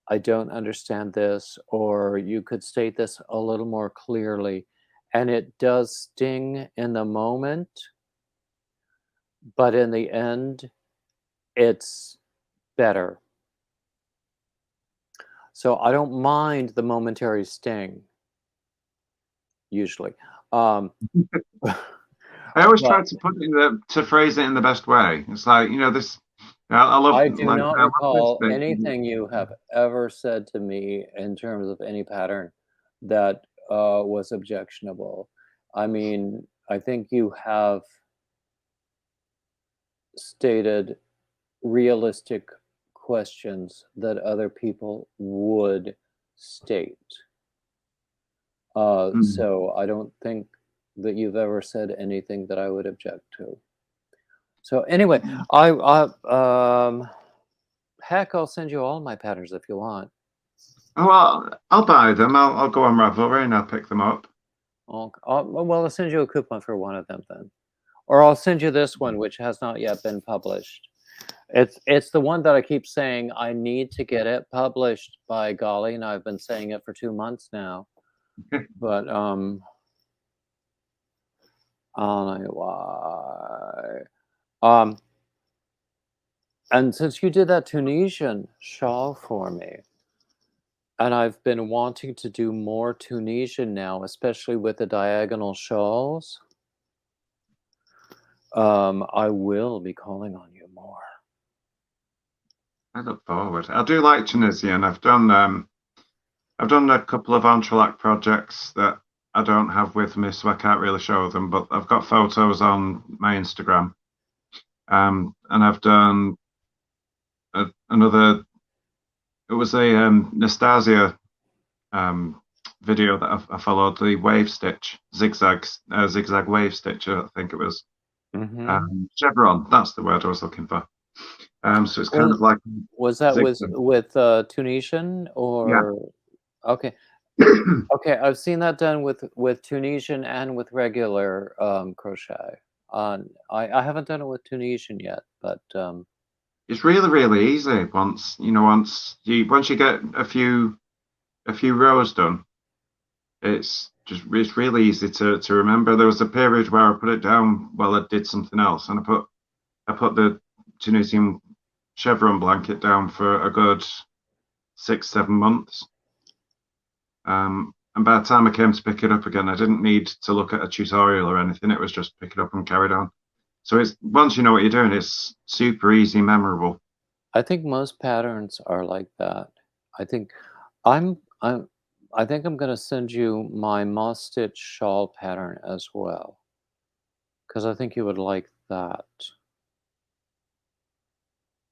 I don't understand this, or you could state this a little more clearly. And it does sting in the moment, but in the end, it's better. So I don't mind the momentary sting, usually. I always try to phrase it in the best way. It's like, this. I love. I do not recall anything you have ever said to me in terms of any pattern that was objectionable. I mean, I think you have stated realistic questions that other people would state. So I don't think that you've ever said anything that I would object to. So anyway, heck, I'll send you all my patterns if you want. Oh, well, I'll buy them. I'll go on Ravelry and I'll pick them up. Well, I'll send you a coupon for one of them then. Or I'll send you this one, which has not yet been published. It's the one that I keep saying I need to get it published, by golly, and I've been saying it for 2 months now. But I don't know why. And since you did that Tunisian shawl for me, and I've been wanting to do more Tunisian now, especially with the diagonal shawls, I will be calling on you more. I look forward. I do like Tunisian. I've done a couple of entrelac projects that I don't have with me, so I can't really show them. But I've got photos on my Instagram, and I've done another. It was a Nastasia video that I followed, the wave stitch, zigzag wave stitch. I think it was chevron. That's the word I was looking for. So it's kind of like, was that with Tunisian or? Yeah. Okay. Okay, I've seen that done with Tunisian and with regular crochet. I haven't done it with Tunisian yet, but it's really easy once you get a few rows done. It's really easy to remember. There was a period where I put it down while I did something else, and I put the Tunisian chevron blanket down for a good 6-7 months. And by the time I came to pick it up again, I didn't need to look at a tutorial or anything. It was just pick it up and carried on. So it's once you know what you're doing, it's super easy, memorable. I think most patterns are like that. I think I'm going to send you my moss stitch shawl pattern as well, because I think you would like that.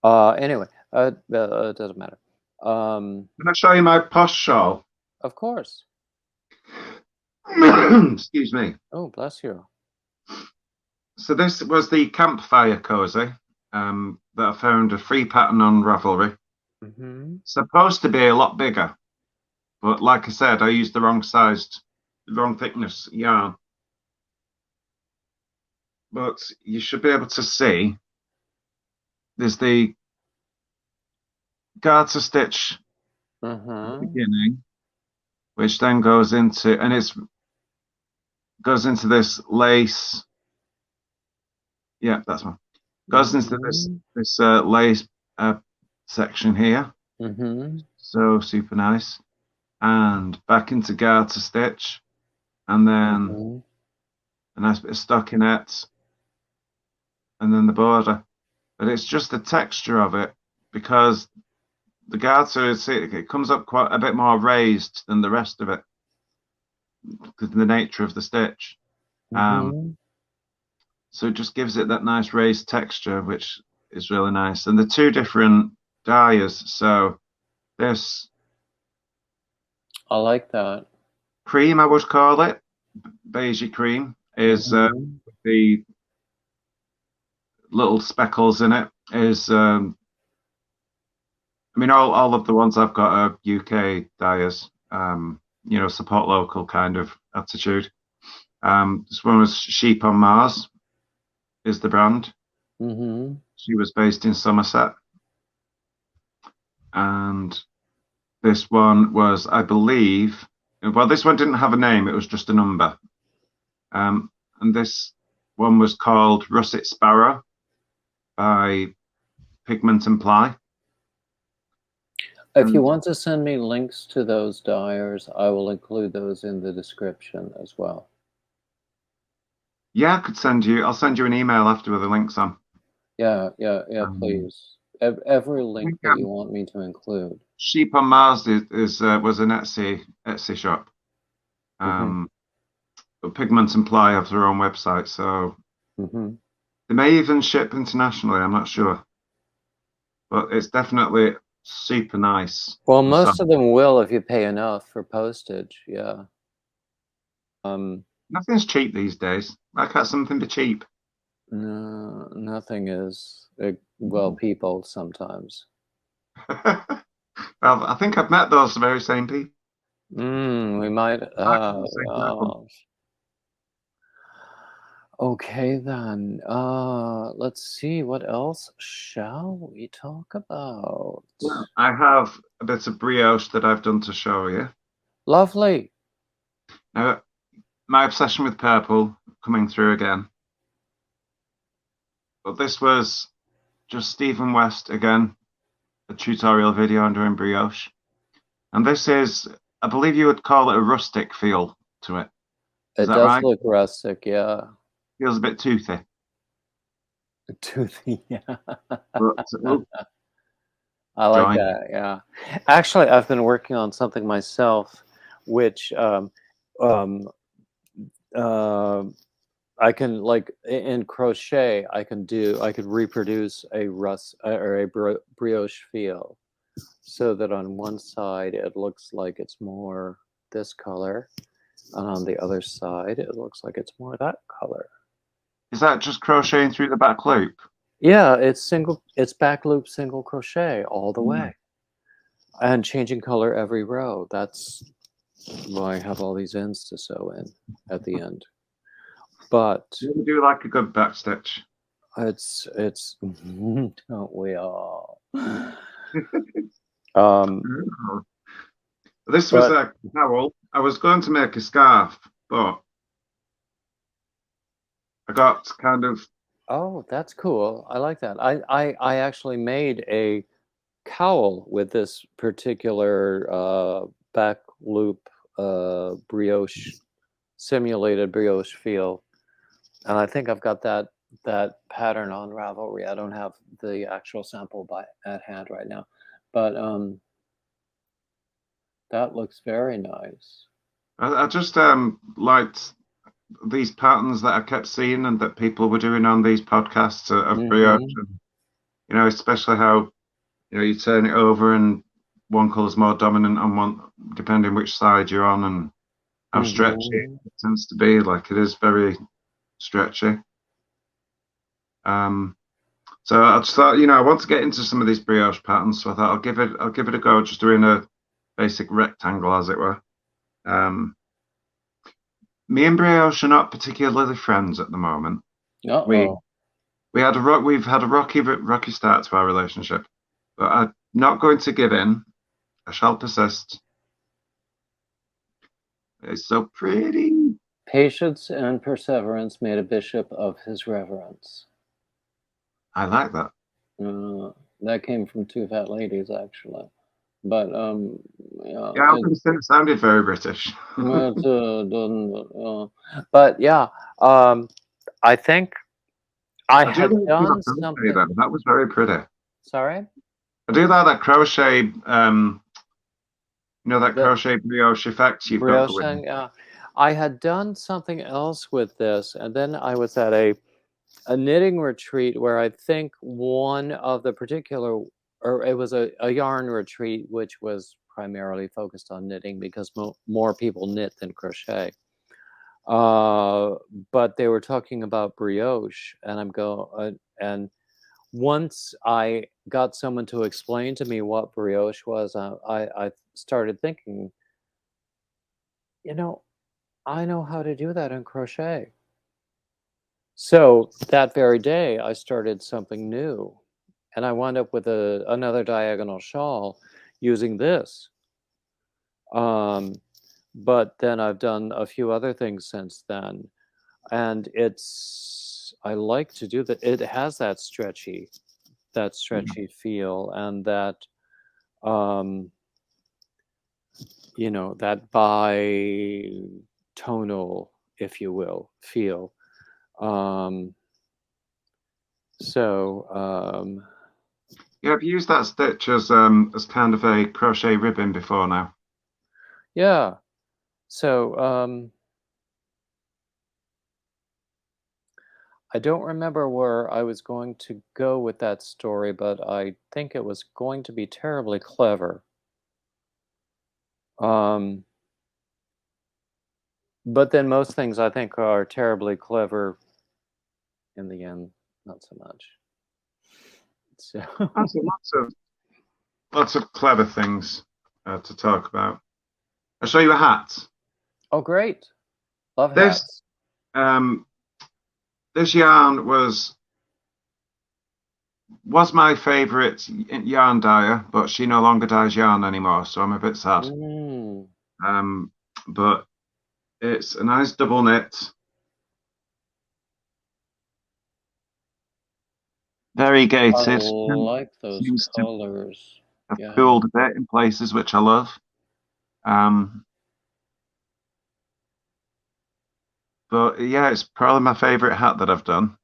Anyway, it doesn't matter. Can I show you my posh shawl? Of course. Excuse me. Oh, bless you. So this was the campfire cozy that I found a free pattern on Ravelry. Supposed to be a lot bigger, but like I said, I used the wrong thickness yarn. But you should be able to see there's the garter stitch at the beginning, which then goes into this lace. Yeah, that's one. Goes into this lace section here. So super nice. And back into garter stitch, and then a nice bit of stockinette, and then the border. But it's just the texture of it, because the garter it comes up quite a bit more raised than the rest of it, because of the nature of the stitch. So it just gives it that nice raised texture, which is really nice. And the two different dyes. So this, I like that. Cream, I would call it, beigey cream, is the little speckles in it. Is I mean, all of the ones I've got are UK dyers. Support local kind of attitude. This one was Sheep on Mars, is the brand. She was based in Somerset. And this one was, I believe, well, this one didn't have a name, it was just a number. And this one was called Russet Sparrow by Pigment and Ply. If you want to send me links to those dyers, I will include those in the description as well. Yeah, I'll send you an email after with the links on. Yeah, please. Every link that you want me to include. Sheep on Mars was an Etsy shop. But Pigment and Ply have their own website, so they may even ship internationally. I'm not sure, but it's definitely super nice. Well, And so most of them will if you pay enough for postage. Yeah. nothing's cheap these days. Why can't something be cheap? No, nothing is. Well, people sometimes. Well, I think I've met those very same people. We might. Exactly the same problem. Okay then. Let's see. What else shall we talk about? Well, I have a bit of brioche that I've done to show you. Lovely. Now, my obsession with purple coming through again. But this was just Stephen West again, a tutorial video on doing brioche. And this is, I believe you would call it a rustic feel to it. Is It that does right? look rustic, yeah. Feels a bit toothy. Toothy, yeah. But, I like join. that, yeah. Actually, I've been working on something myself, which um, uh, I can like in crochet. I could reproduce a brioche feel, so that on one side it looks like it's more this color, and on the other side it looks like it's more that color. Is that just crocheting through the back loop? Yeah, it's back loop single crochet all the way, and changing color every row. That's why I have all these ends to sew in at the end. But You do like a good back stitch. it's don't we all? This was But a towel. I was going to make a scarf, but I got kind of. oh, that's cool. I like that. I actually made a cowl with this particular back loop brioche simulated brioche feel, and I think I've got that pattern on Ravelry. I don't have the actual sample at hand right now, but that looks very nice. I just liked these patterns that I kept seeing and that people were doing on these podcasts of brioche, Mm-hmm. and, especially how you turn it over and one color's more dominant on one, depending which side you're on, and how stretchy Mm-hmm. it tends to be. Like it is very stretchy. So I just thought, I want to get into some of these brioche patterns, so I thought I'll give it a go, just doing a basic rectangle, as it were. Me and brioche are not particularly friends at the moment. Uh-oh. We've had a rocky start to our relationship, but I'm not going to give in. I shall persist. It's so pretty. Patience and perseverance made a bishop of his reverence. I like that. That came from Two Fat Ladies, actually. But yeah, Yeah, I was going it sounded very British. but yeah, I think I I do had like done that crochet, something. though. That was very pretty. Sorry, I do like that crochet. That the crochet brioche effect you've got brioche going. thing. I had done something else with this, and then I was at a knitting retreat where I think one of the particular, or it was a yarn retreat, which was primarily focused on knitting because more people knit than crochet. But they were talking about brioche, and and once I got someone to explain to me what brioche was, I started thinking, you know, I know how to do that in crochet. So that very day, I started something new, and I wound up with another diagonal shawl using this. Um, but then I've done a few other things since then, and I like to do that. It has that stretchy feel, and um, that bi-tonal, if you will, feel. Um, so Yeah, I've used that stitch as kind of a crochet ribbon before now. yeah. So I don't remember where I was going to go with that story, but I think it was going to be terribly clever. Um, but then most things I think are terribly clever in the end, not so much. So, That's lots of clever things to talk about. I'll show you a hat. oh, great. Love This hats. um, this yarn was my favourite yarn dyer, but she no longer dyes yarn anymore, so I'm a bit sad. Mm. But it's a nice double knit. I Variegated. like those Seems to colors. have Yeah. cooled a bit in places, which I love. But yeah, it's probably my favourite hat that I've done.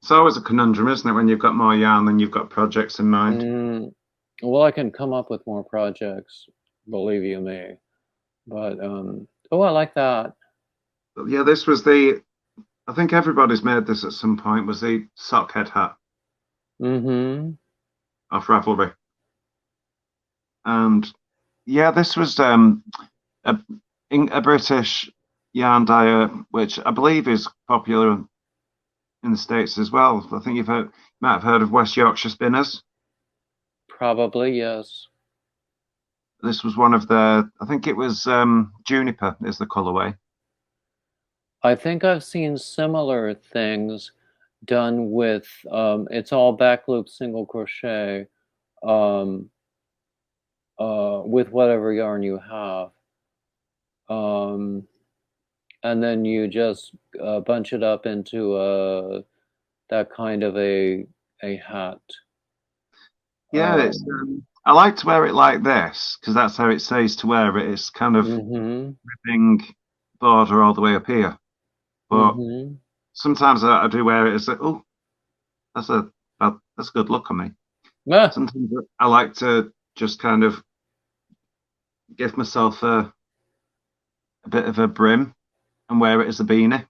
It's always a conundrum, isn't it, when you've got more yarn than you've got projects in mind? Well, I can come up with more projects, believe you me. But oh, I like that. But yeah, I think everybody's made this at some point, was the sockhead hat Mm-hmm. off Ravelry. And yeah, this was a, a British yarn dyer, which I believe is popular in the States as well. I think you might have heard of West Yorkshire Spinners. Probably, yes. This was I think it was Juniper is the colorway. I think I've seen similar things done with it's all back loop single crochet um, with whatever yarn you have. Um, and then you just bunch it up into that kind of a hat. Yeah, I like to wear it like this because that's how it says to wear it. It's kind of Mm-hmm. ribbing border all the way up here. But Mm-hmm. sometimes I do wear it as oh, that's that's a good look on me. Ah, Sometimes I like to just kind of give myself a bit of a brim and wear it as a beanie.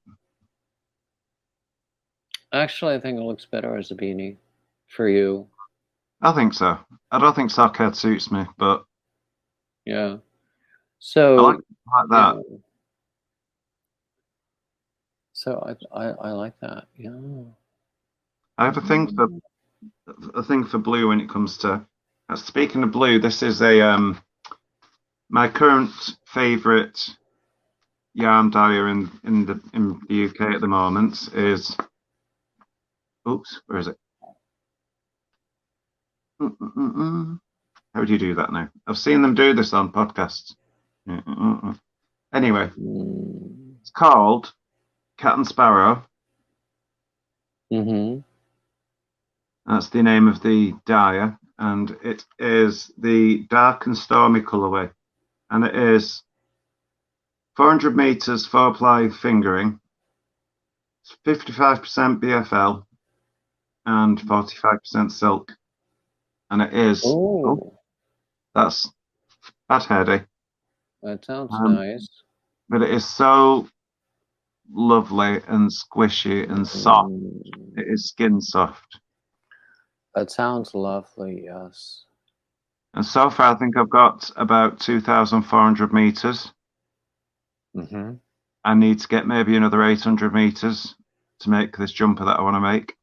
actually, I think it looks better as a beanie for you. I think so. I don't think sockhead suits me, but Yeah. I So like yeah. that. So I like that. Yeah. I have Mm. a thing for blue when it comes to. Speaking of blue, this is a my current favourite yarn dyer in the UK at the moment is. Oops, where is it? How do you do that now? I've seen them do this on podcasts. Anyway, Mm. it's called Cat and Sparrow. Mm-hmm. That's the name of the dyer, and it is the dark and stormy colorway, and it is 400 meters 4-ply fingering. It's 55% BFL and 45% silk, and it is. Oh, Oh, that's bad heady. that sounds Um, nice. but it is so lovely and squishy and soft. Mm. It is skin soft. That sounds lovely, yes. And so far, I think I've got about 2,400 meters. Mm-hmm. I need to get maybe another 800 meters to make this jumper that I want to make.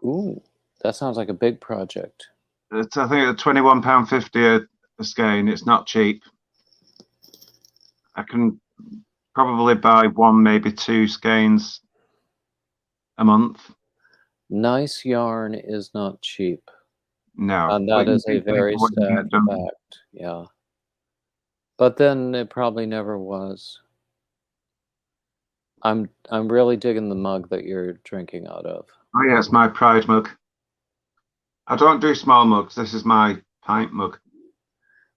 Ooh, that sounds like a big project. It's, I think, at £21.50 a skein. It's not cheap. I can probably buy one, maybe two skeins a month. Nice yarn is not cheap. No, And but that you is do a pay very for what you sad get, don't you? fact. Yeah. But then it probably never was. I'm really digging the mug that you're drinking out of. Oh yeah, it's my pride mug. I don't do small mugs. This is my pint mug.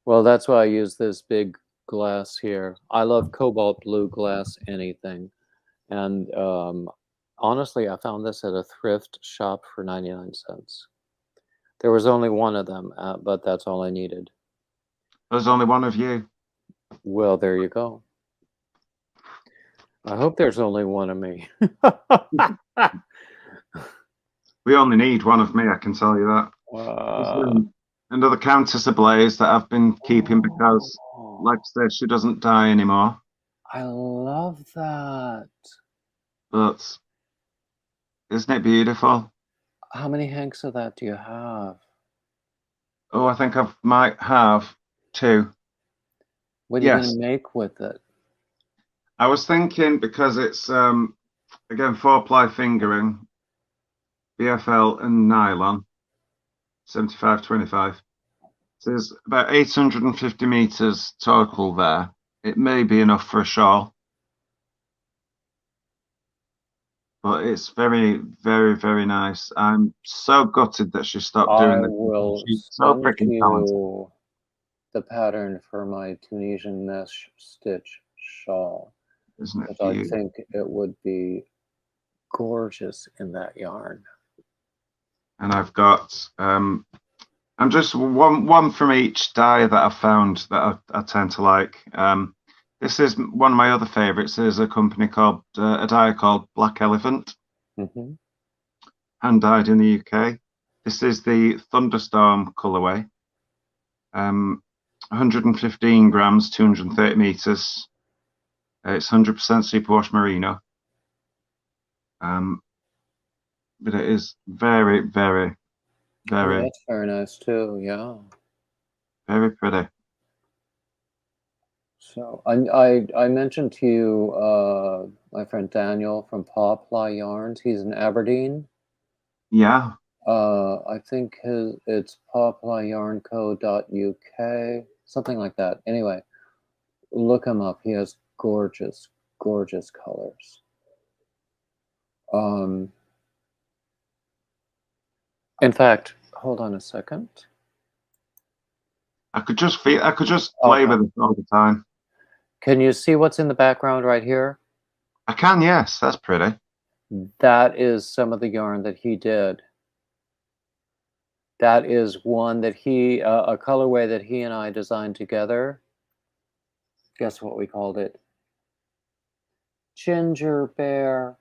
Well, that's why I use this big glass here. I love cobalt blue glass anything. And honestly, I found this at a thrift shop for 99 cents. There was only one of them, but that's all I needed. There's only one of you. Well, there you go. I hope there's only one of me. We only need one of me, I can tell you that. There's another Countess ablaze that I've been keeping because, like I say, she doesn't die anymore. I love that. But isn't it beautiful? How many hanks of that do you have? Oh, I think I might have 2. What are you Yes. gonna make with it? I was thinking because it's again 4-ply fingering, BFL and nylon, 75/25. So there's about 850 meters total there. It may be enough for a shawl, but it's very, very, very nice. I'm so gutted that she stopped doing I this. will She's so send freaking talented, you the pattern for my Tunisian mesh stitch shawl, isn't it because I beautiful? think it would be gorgeous in that yarn. And I've got I'm just one from each dye that I've found that I tend to like. This is one of my other favorites. There's a company called a dye called Black Elephant, Mm-hmm. hand dyed in the UK. This is the Thunderstorm colorway. 115 grams, 230 meters. It's 100% superwash merino. But it is very, very, Oh, very, that's very nice too. Yeah. very pretty. So I mentioned to you my friend Daniel from Pawply Yarns. He's in Aberdeen. Yeah, I think it's pawplyyarnco.uk, something like that. Anyway, look him up. He has gorgeous, gorgeous colors. In fact, hold on a second. I could just play Okay. with it all the time. Can you see what's in the background right here? I can, yes, that's pretty. That is some of the yarn that he did. That is one that he, a colorway that he and I designed together. Guess what we called it? Ginger Bear.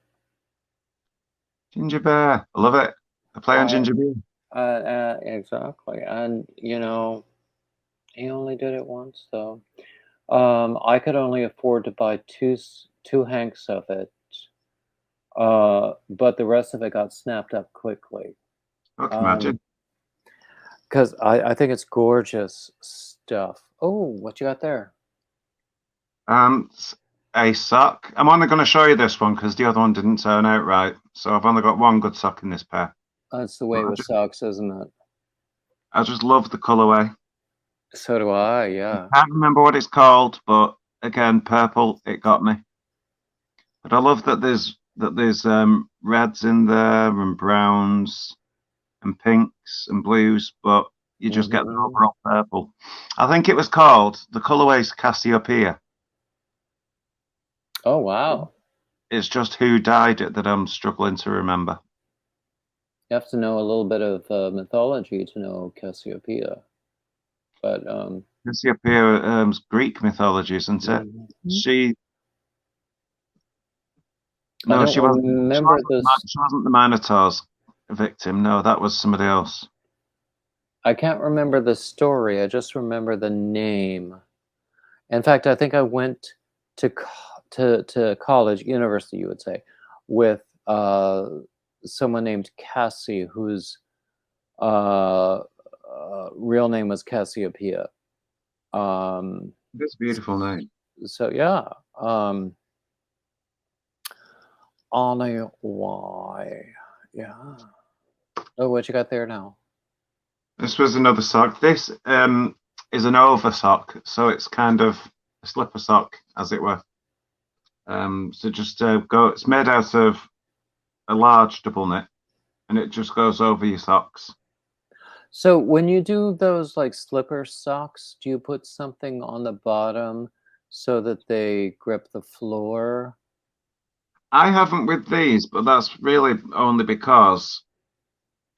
Ginger Bear, I love it. I play on Ginger Bear. Exactly. And, you know, he only did it once, though. I could only afford to buy two hanks of it, but the rest of it got snapped up quickly. I can imagine. Because I think it's gorgeous stuff. Oh, what you got there? A sock. I'm only going to show you this one because the other one didn't turn out right. So I've only got one good sock in this pair. That's the way with socks, isn't it? I just love the colorway. So do I, yeah. I can't remember what it's called, but again, purple, it got me. But I love that there's reds in there and browns and pinks and blues, but you just get the overall purple. I think it was called the colorway's Cassiopeia. Oh, wow. It's just who dyed it that I'm struggling to remember. You have to know a little bit of mythology to know Cassiopeia. But Cassiopeia is Greek mythology, isn't it? She I no, don't remember this. She wasn't the Minotaur's victim. No, that was somebody else. I can't remember the story. I just remember the name. In fact, I think I went to college, university, you would say, with someone named Cassie, whose real name was Cassiopeia. It's a beautiful name. So yeah. Annie Y. Yeah. Oh, what you got there now? This was another sock. This is an over sock, so it's kind of a slipper sock, as it were. So just go. It's made out of a large double knit, and it just goes over your socks. So when you do those like slipper socks, do you put something on the bottom so that they grip the floor? I haven't with these, but that's really only because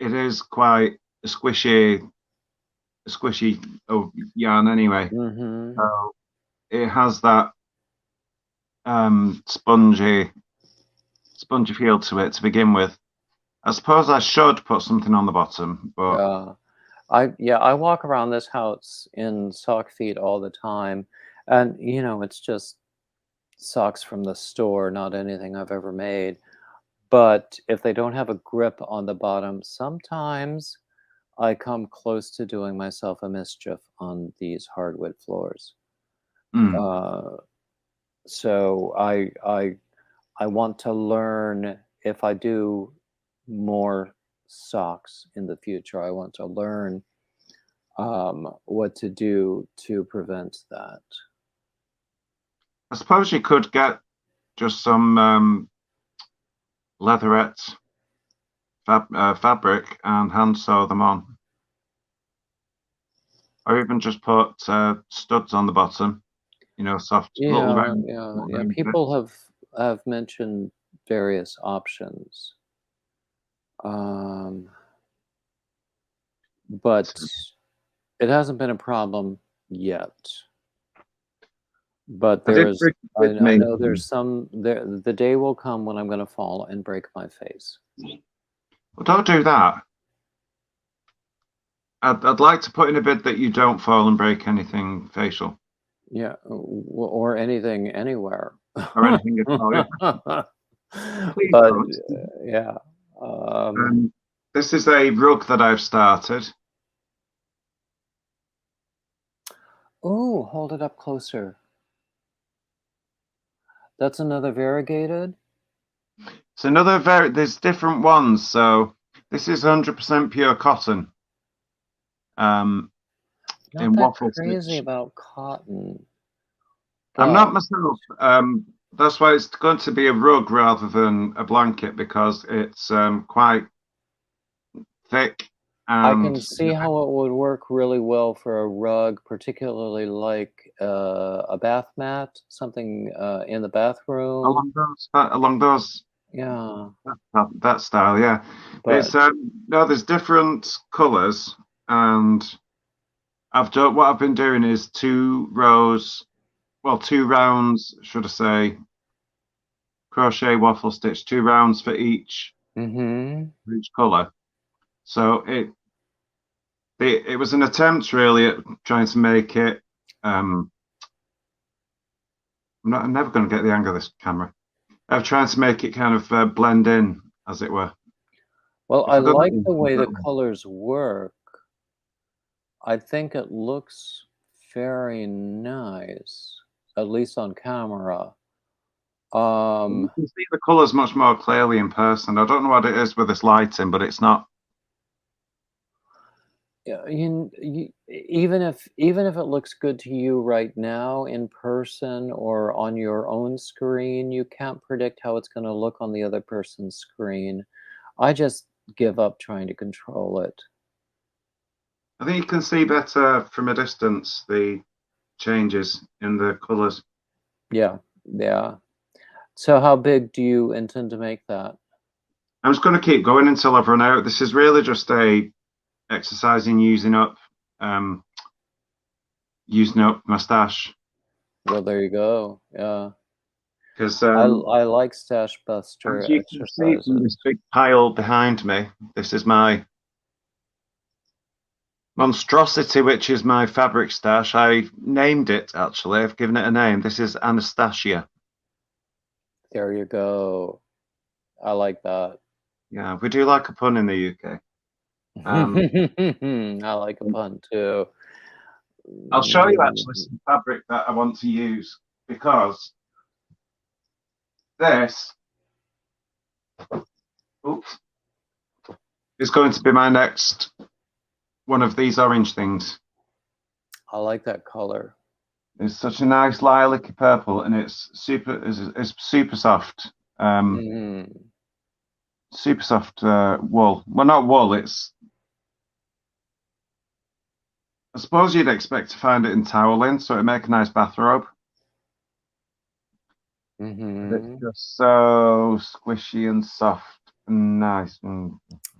it is quite a squishy yarn anyway. Mm-hmm. So it has that spongy feel to it to begin with. I suppose I should put something on the bottom, but I walk around this house in sock feet all the time, and it's just socks from the store, not anything I've ever made. But if they don't have a grip on the bottom, sometimes I come close to doing myself a mischief on these hardwood floors. Uh, so I want to learn, if I do more socks in the future, I want to learn what to do to prevent that. I suppose you could get just some leatherette fabric and hand sew them on, or even just put studs on the bottom. Soft little round. Yeah. People have mentioned various options, but it hasn't been a problem yet. But I know there's the day will come when I'm going to fall and break my face. Well, don't do that. I'd like to put in a bid that you don't fall and break anything facial. Yeah, or anything anywhere. Or anything at all. Yeah. But yeah. This is a rug that I've started. Oh, hold it up closer. That's another variegated? It's another there's different ones. So this is 100% pure cotton. Not in that Waffle crazy stitch. about cotton. I'm not myself. That's why it's going to be a rug rather than a blanket, because it's quite thick. I can see how it would work really well for a rug, particularly like a bath mat, something in the bathroom. Along those. Yeah. That style, yeah. But it's no, there's different colours, and what I've been doing is 2 rounds, should I say, crochet waffle stitch, 2 rounds for each colour. So it was an attempt really at trying to make it. I'm never going to get the hang of this camera. I'm trying to make it kind of blend in, as it were. Well, I like the way the colors work. I think it looks very nice, at least on camera. You can see the colours much more clearly in person. I don't know what it is with this lighting, but it's not. Yeah, even if it looks good to you right now in person or on your own screen, you can't predict how it's going to look on the other person's screen. I just give up trying to control it. I think you can see better from a distance the changes in the colours. Yeah. So how big do you intend to make that? I'm just going to keep going until I've run out. This is really just a exercising using up my stash. Well, there you go. Yeah. Because I like stash buster as you exercises. can see from this big pile behind me, this is my monstrosity, which is my fabric stash. I named it, actually. I've given it a name. This is Anastasia. There you go. I like that. Yeah, we do like a pun in the UK. I like a pun too. I'll show you actually some fabric that I want to use, because this is going to be my next one of these orange things. I like that color. It's such a nice lilac-y purple, and it's super soft. Super soft wool. Well, not wool. I suppose you'd expect to find it in toweling, so it'd make a nice bathrobe. It's just so squishy and soft and nice.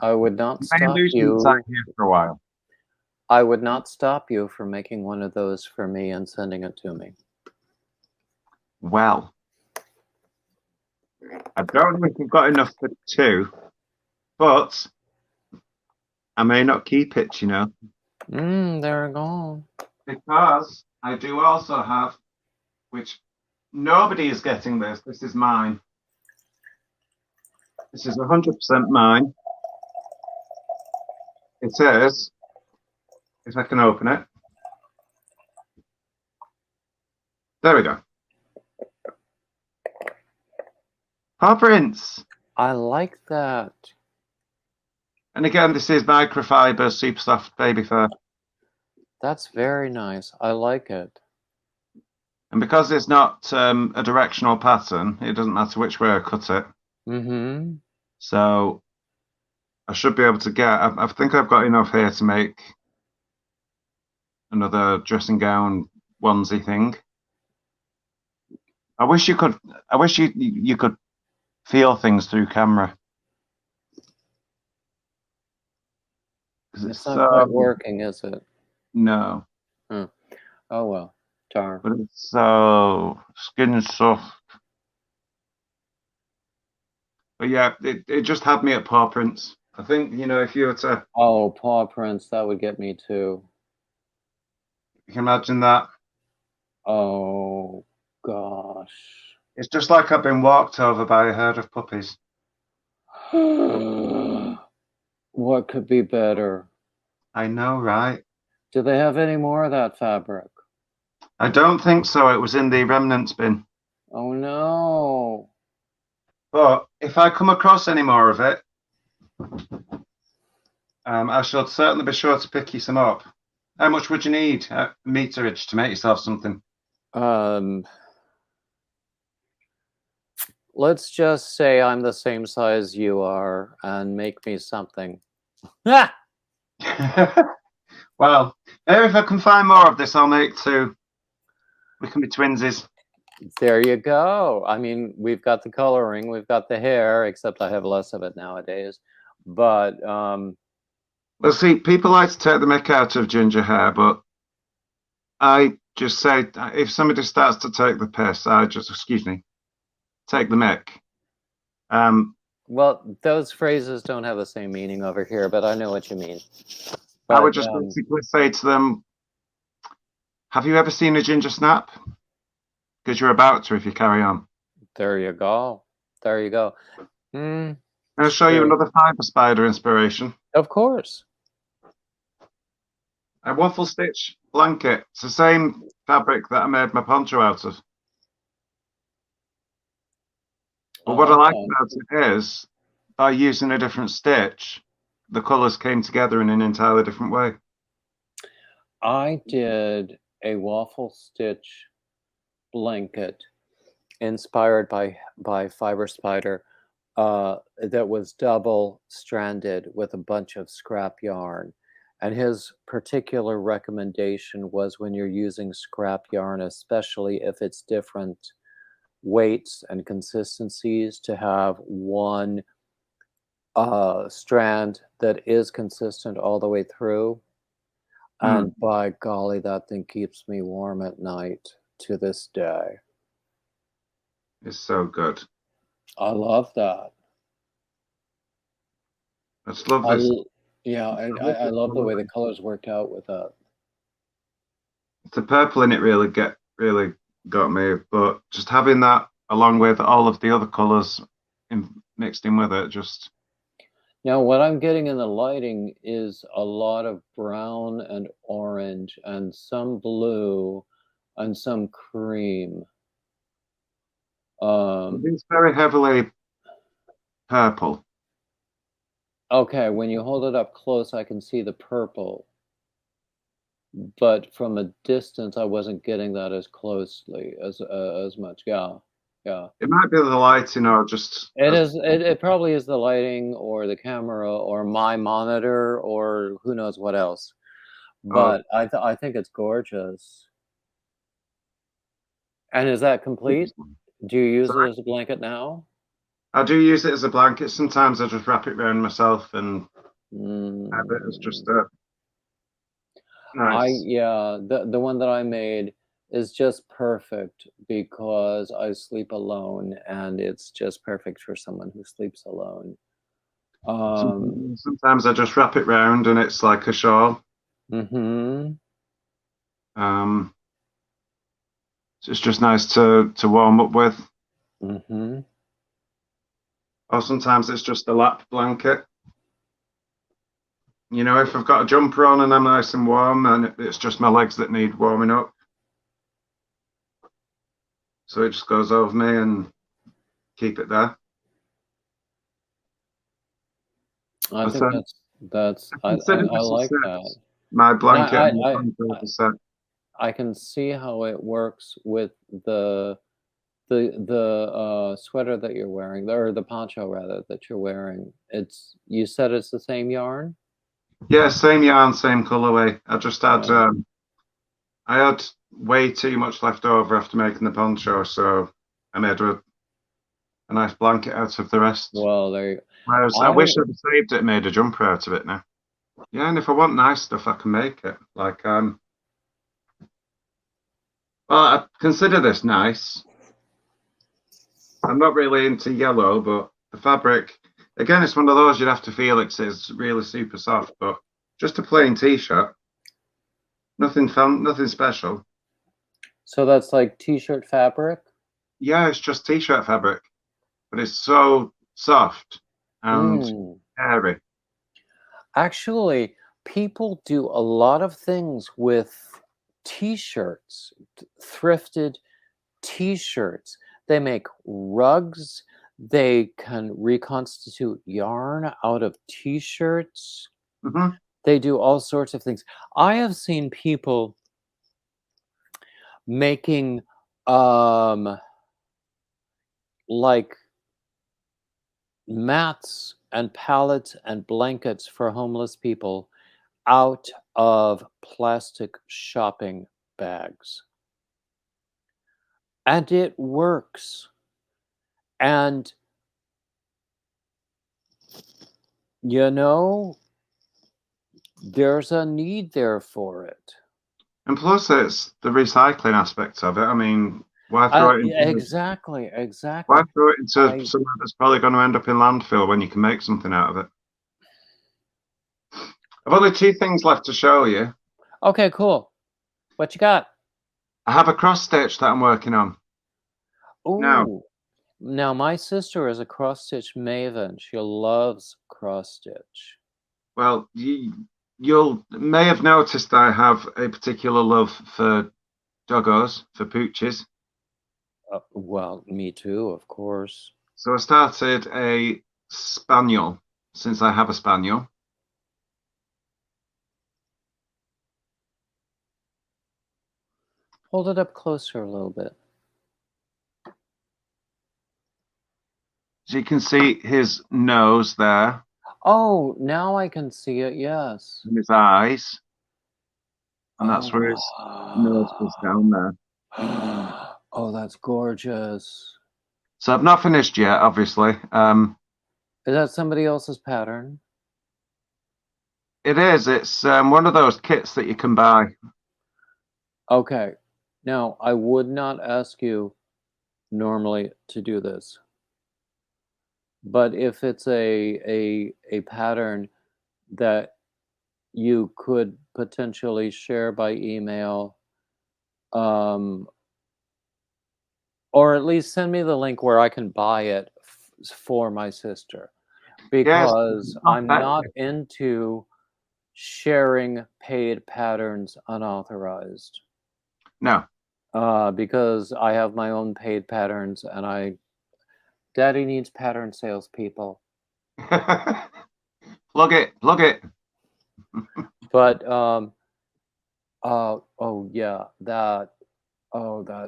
I would not stop you. Here for a while. I would not stop you from making one of those for me and sending it to me. Well, I don't know if we've got enough for two, but I may not keep it, you know. There we go. Because I do also have, which nobody is getting this. This is mine. This is 100% mine. It is, if I can open it. There we go. Paw prints. I like that. And again, this is microfiber, super soft baby fur. That's very nice. I like it. And because it's not a directional pattern, it doesn't matter which way I cut it. Mm-hmm. So I should be able to get, I think I've got enough here to make another dressing gown onesie thing. I wish you could feel things through camera. It's not quite working, is it? No. Oh well, darn. But it's so skin soft. But yeah, it just had me at paw prints. I think, you know, if you were to... Oh, paw prints, that would get me too. You can imagine that. Oh, gosh. It's just like I've been walked over by a herd of puppies. What could be better? I know, right? Do they have any more of that fabric? I don't think so. It was in the remnants bin. Oh, no. But if I come across any more of it, I shall certainly be sure to pick you some up. How much would you need meterage to make yourself something? Let's just say I'm the same size you are and make me something. Well, if I can find more of this, I'll make two. We can be twinsies. There you go. I mean, we've got the coloring, we've got the hair, except I have less of it nowadays. But well, see, people like to take the mick out of ginger hair, but I just say if somebody starts to take the piss, I just take the mick. Well, those phrases don't have the same meaning over here, but I know what you mean. But, I would just basically say to them, have you ever seen a ginger snap? Because you're about to if you carry on. There you go. There you go. I'll show you another fiber spider inspiration. Of course. A waffle stitch blanket. It's the same fabric that I made my poncho out of. But what I like about it is, by using a different stitch, the colours came together in an entirely different way. I did a waffle stitch blanket inspired by fiber spider that was double stranded with a bunch of scrap yarn. And his particular recommendation was when you're using scrap yarn, especially if it's different weights and consistencies, to have one strand that is consistent all the way through. And by golly, that thing keeps me warm at night to this day. It's so good. I love that. I just love this. I love the way the colors worked out with that. The purple in it really got me, but just having that along with all of the other colors mixed in with it, just... Now, what I'm getting in the lighting is a lot of brown and orange and some blue and some cream. It's very heavily purple. Okay, when you hold it up close, I can see the purple. But from a distance, I wasn't getting that as closely as much. Yeah. It might be the lighting or just... It probably is the lighting or the camera or my monitor or who knows what else. But I think it's gorgeous. And is that complete? Do you use it as a blanket now? I do use it as a blanket. Sometimes I just wrap it around myself and have it as just a... Nice. The one that I made is just perfect because I sleep alone, and it's just perfect for someone who sleeps alone. Sometimes I just wrap it round and it's like a shawl. Mm-hmm. So it's just nice to warm up with. Mm-hmm. Or sometimes it's just a lap blanket. You know, if I've got a jumper on and I'm nice and warm, and it's just my legs that need warming up. So it just goes over me and keep it there. I But, think I consider I this a like set. that. My And blanket and my poncho is a set. I can see how it works with the sweater that you're wearing, or the poncho rather that you're wearing. You said it's the same yarn? Yeah, same yarn, same colorway. I just had Yeah. I had way too much left over after making the poncho, so I made a nice blanket out of the rest. Well, there you Whereas I wish I'd saved it and made a jumper out of it now. Yeah, and if I want nice stuff, I can make it. Like well, I consider this nice. I'm not really into yellow, but the fabric, again, it's one of those you'd have to feel it's really super soft, but just a plain t-shirt. Nothing fun, nothing special. So that's like t-shirt fabric? Yeah, it's just t-shirt fabric, but it's so soft and airy. Actually, people do a lot of things with t-shirts, thrifted t-shirts. They make rugs. They can reconstitute yarn out of t-shirts. Mm-hmm. They do all sorts of things. I have seen people making like mats and pallets and blankets for homeless people out of plastic shopping bags. And it works. And, you know, there's a need there for it. And plus, it's the recycling aspect of it. I mean, why throw it into Exactly. why throw it into somewhere that's probably going to end up in landfill when you can make something out of it? I've only two things left to show you. Okay, cool. What you got? I have a cross stitch that I'm working on. Ooh. Now, my sister is a cross stitch maven. She loves cross stitch. Well, you'll may have noticed I have a particular love for doggos, for pooches. Well, me too, of course. So I started a spaniel since I have a spaniel. Hold it up closer a little bit. As you can see his nose there. Oh, now I can see it, yes. And his eyes. And that's where his nose goes down there. Oh, that's gorgeous. So I've not finished yet, obviously. Is that somebody else's pattern? It is. It's one of those kits that you can buy. Okay. Now, I would not ask you normally to do this. But if it's a pattern that you could potentially share by email, or at least send me the link where I can buy it for my sister, because I'm not into sharing paid patterns unauthorized. No. Because I have my own paid patterns, and Daddy needs pattern salespeople. Plug it. But oh yeah, that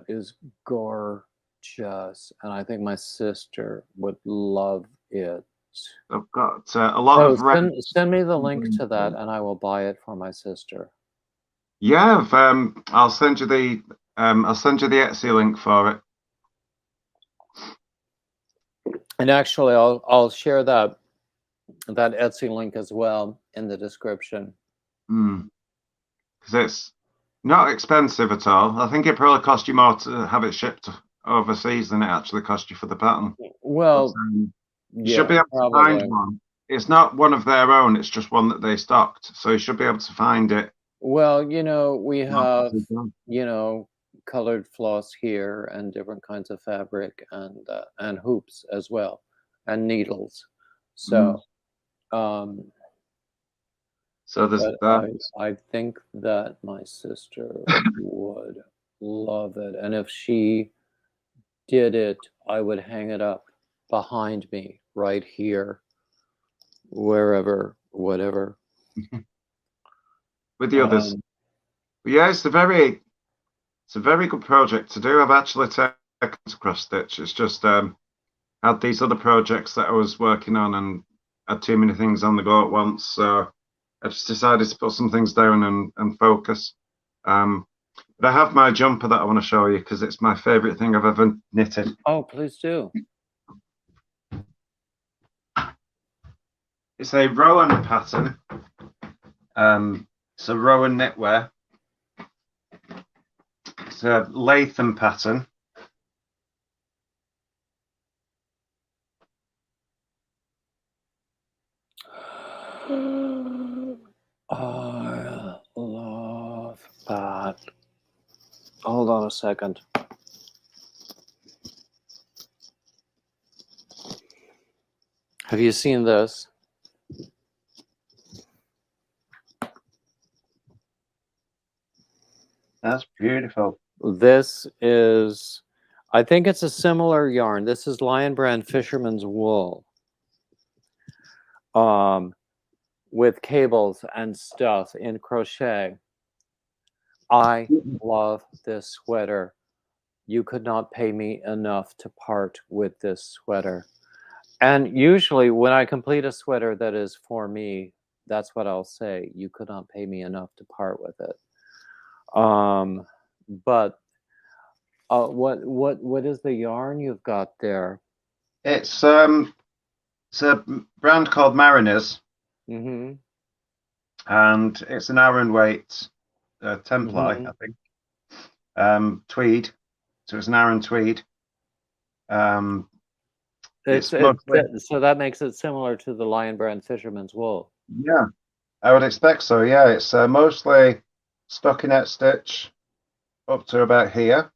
is gorgeous, and I think my sister would love it. I've got a lot of send me the link to that, and I will buy it for my sister. Yeah, I'll send you the Etsy link for it. And actually, I'll share that Etsy link as well in the description. Because Not expensive at all. I think it probably cost you more to have it shipped overseas than it actually cost you for the pattern. But Well, you should yeah, be able to find probably. one. It's not one of their own, it's just one that they stocked. So you should be able to find it. Well, we have, colored floss here and different kinds of fabric and hoops as well, and needles. Mm. So, um, So there's but that. I think that my sister would love it, and if she did it, I would hang it up behind me right here, wherever, whatever. With the others. But yeah, it's a very good project to do. I've actually taken to cross stitch. It's just had these other projects that I was working on and had too many things on the go at once. So I just decided to put some things down and focus. But I have my jumper that I want to show you because it's my favorite thing I've ever knitted. Oh, please do. It's a Rowan pattern. It's a Rowan knitwear. It's a Latham pattern. I love that. Hold on a second. Have you seen this? That's beautiful. This is, I think it's a similar yarn. This is Lion Brand Fisherman's Wool. With cables and stuff in crochet. I love this sweater. You could not pay me enough to part with this sweater. And usually when I complete a sweater that is for me, that's what I'll say. You could not pay me enough to part with it. But what is the yarn you've got there? It's a brand called Mariners. Mm-hmm. And it's an Aran weight templi, Mm-hmm. I think. Tweed. So it's an Aran tweed. It's mostly, so that makes it similar to the Lion Brand Fisherman's Wool. yeah, I would expect so. Yeah, it's mostly stockinette stitch up to about here,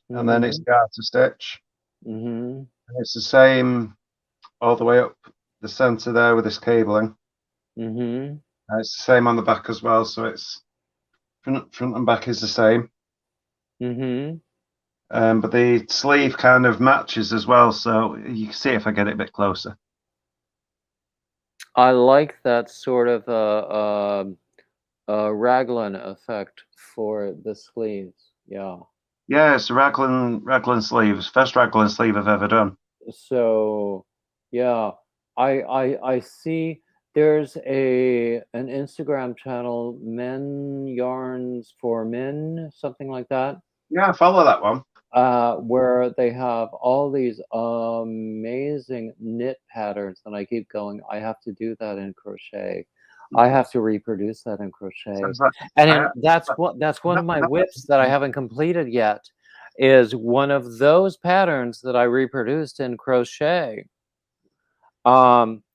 and then it's Mm-hmm. garter stitch. Mm-hmm. And it's the same all the way up the center there with this cabling. Mm-hmm. And it's the same on the back as well. So it's front and back is the same. Mm-hmm. But the sleeve kind of matches as well, so you can see if I get it a bit closer. I like that sort of raglan effect for the sleeves. Yeah. Yeah, it's a raglan sleeves. First raglan sleeve I've ever done. So, yeah, I see there's an Instagram channel, Men Yarns for Men, something like that. Yeah, I follow that one. Where they have all these amazing knit patterns, and I keep going, I have to do that in crochet. I have to reproduce that in crochet. Like, And that's one of my whips that I haven't completed yet, is one of those patterns that I reproduced in crochet.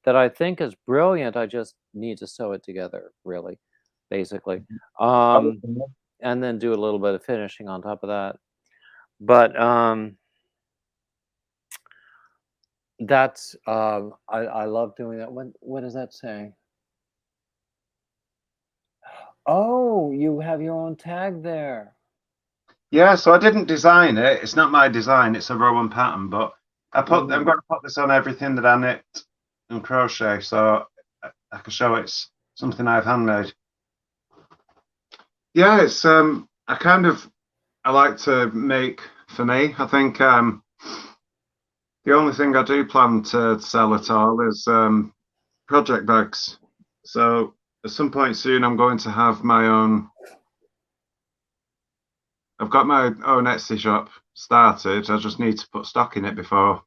That I think is brilliant. I just need to sew it together, really, basically. And then do a little bit of finishing on top of that. But that's I love doing that. What does that say? Oh, you have your own tag there. Yeah, so I didn't design it. It's not my design. It's a Rowan pattern, but I'm going to put this on everything that I knit and crochet, so I can show it's something I've handmade. Yeah, it's I like to make for me. I think the only thing I do plan to sell at all is project bags. So at some point soon, I'm going to have my own. I've got my own Etsy shop started. I just need to put stock in it before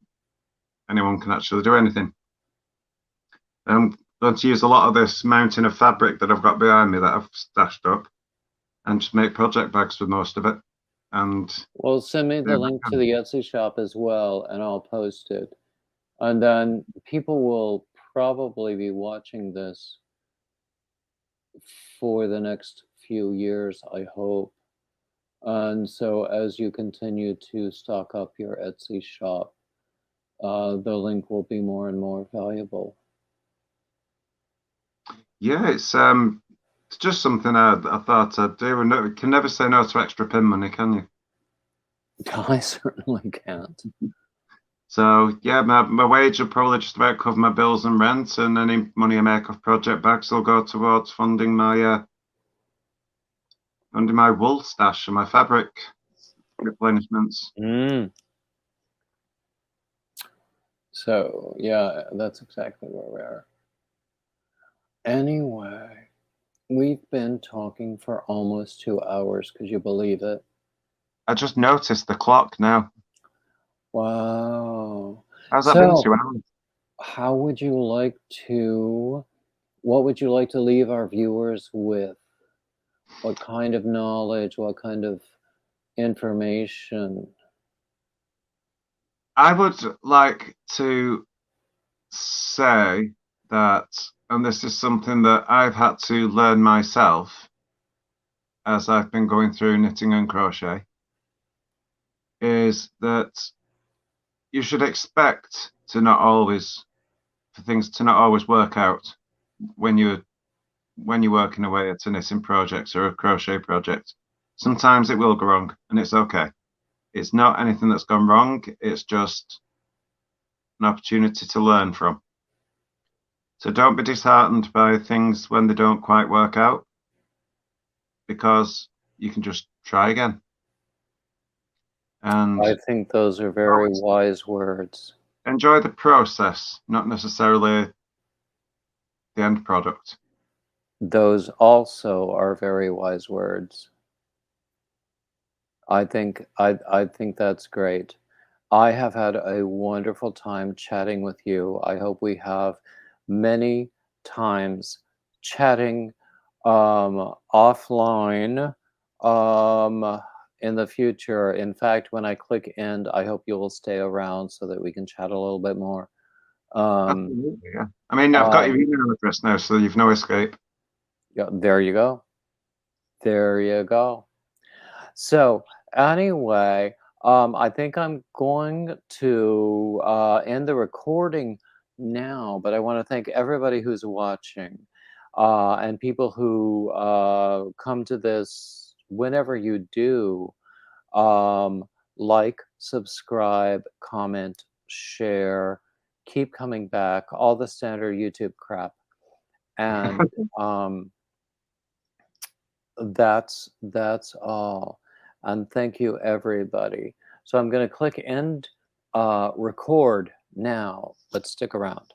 anyone can actually do anything. I'm going to use a lot of this mountain of fabric that I've got behind me that I've stashed up. and just make project bags with most of it. And Well, send me the link to the Etsy shop as well, and I'll post it. And then people will probably be watching this for the next few years, I hope. And so as you continue to stock up your Etsy shop, the link will be more and more valuable. yeah, it's just something I thought I'd do. And you can never say no to extra pin money, can you? I certainly can't. So yeah, my wage will probably just about cover my bills and rent, and any money I make off project bags will go towards funding my wool stash and my fabric replenishments. So yeah, that's exactly where we are. Anyway, we've been talking for almost 2 hours. Could you believe it? I just noticed the clock now. Wow. How's that been 2 hours? How would you like to, what would you like to leave our viewers with? What kind of knowledge, what kind of information? I would like to say that, and this is something that I've had to learn myself as I've been going through knitting and crochet, is that you should expect for things to not always work out when you're working away at a knitting project or a crochet project. Sometimes it will go wrong, and it's okay. It's not anything that's gone wrong. It's just an opportunity to learn from. So don't be disheartened by things when they don't quite work out, because you can just try again. And I think those are very wise words. Enjoy the process, not necessarily the end product. Those also are very wise words. I think that's great. I have had a wonderful time chatting with you. I hope we have many times chatting offline in the future. In fact, when I click end, I hope you will stay around so that we can chat a little bit more. Absolutely, yeah. I mean, I've got your email address now, so you've no escape. Yeah, there you go. There you go. So anyway, I think I'm going to end the recording now, but I want to thank everybody who's watching and people who come to this whenever you do. Like, subscribe, comment, share, keep coming back, all the standard YouTube crap. And that's all. And thank you, everybody. So I'm going to click end record now, but stick around.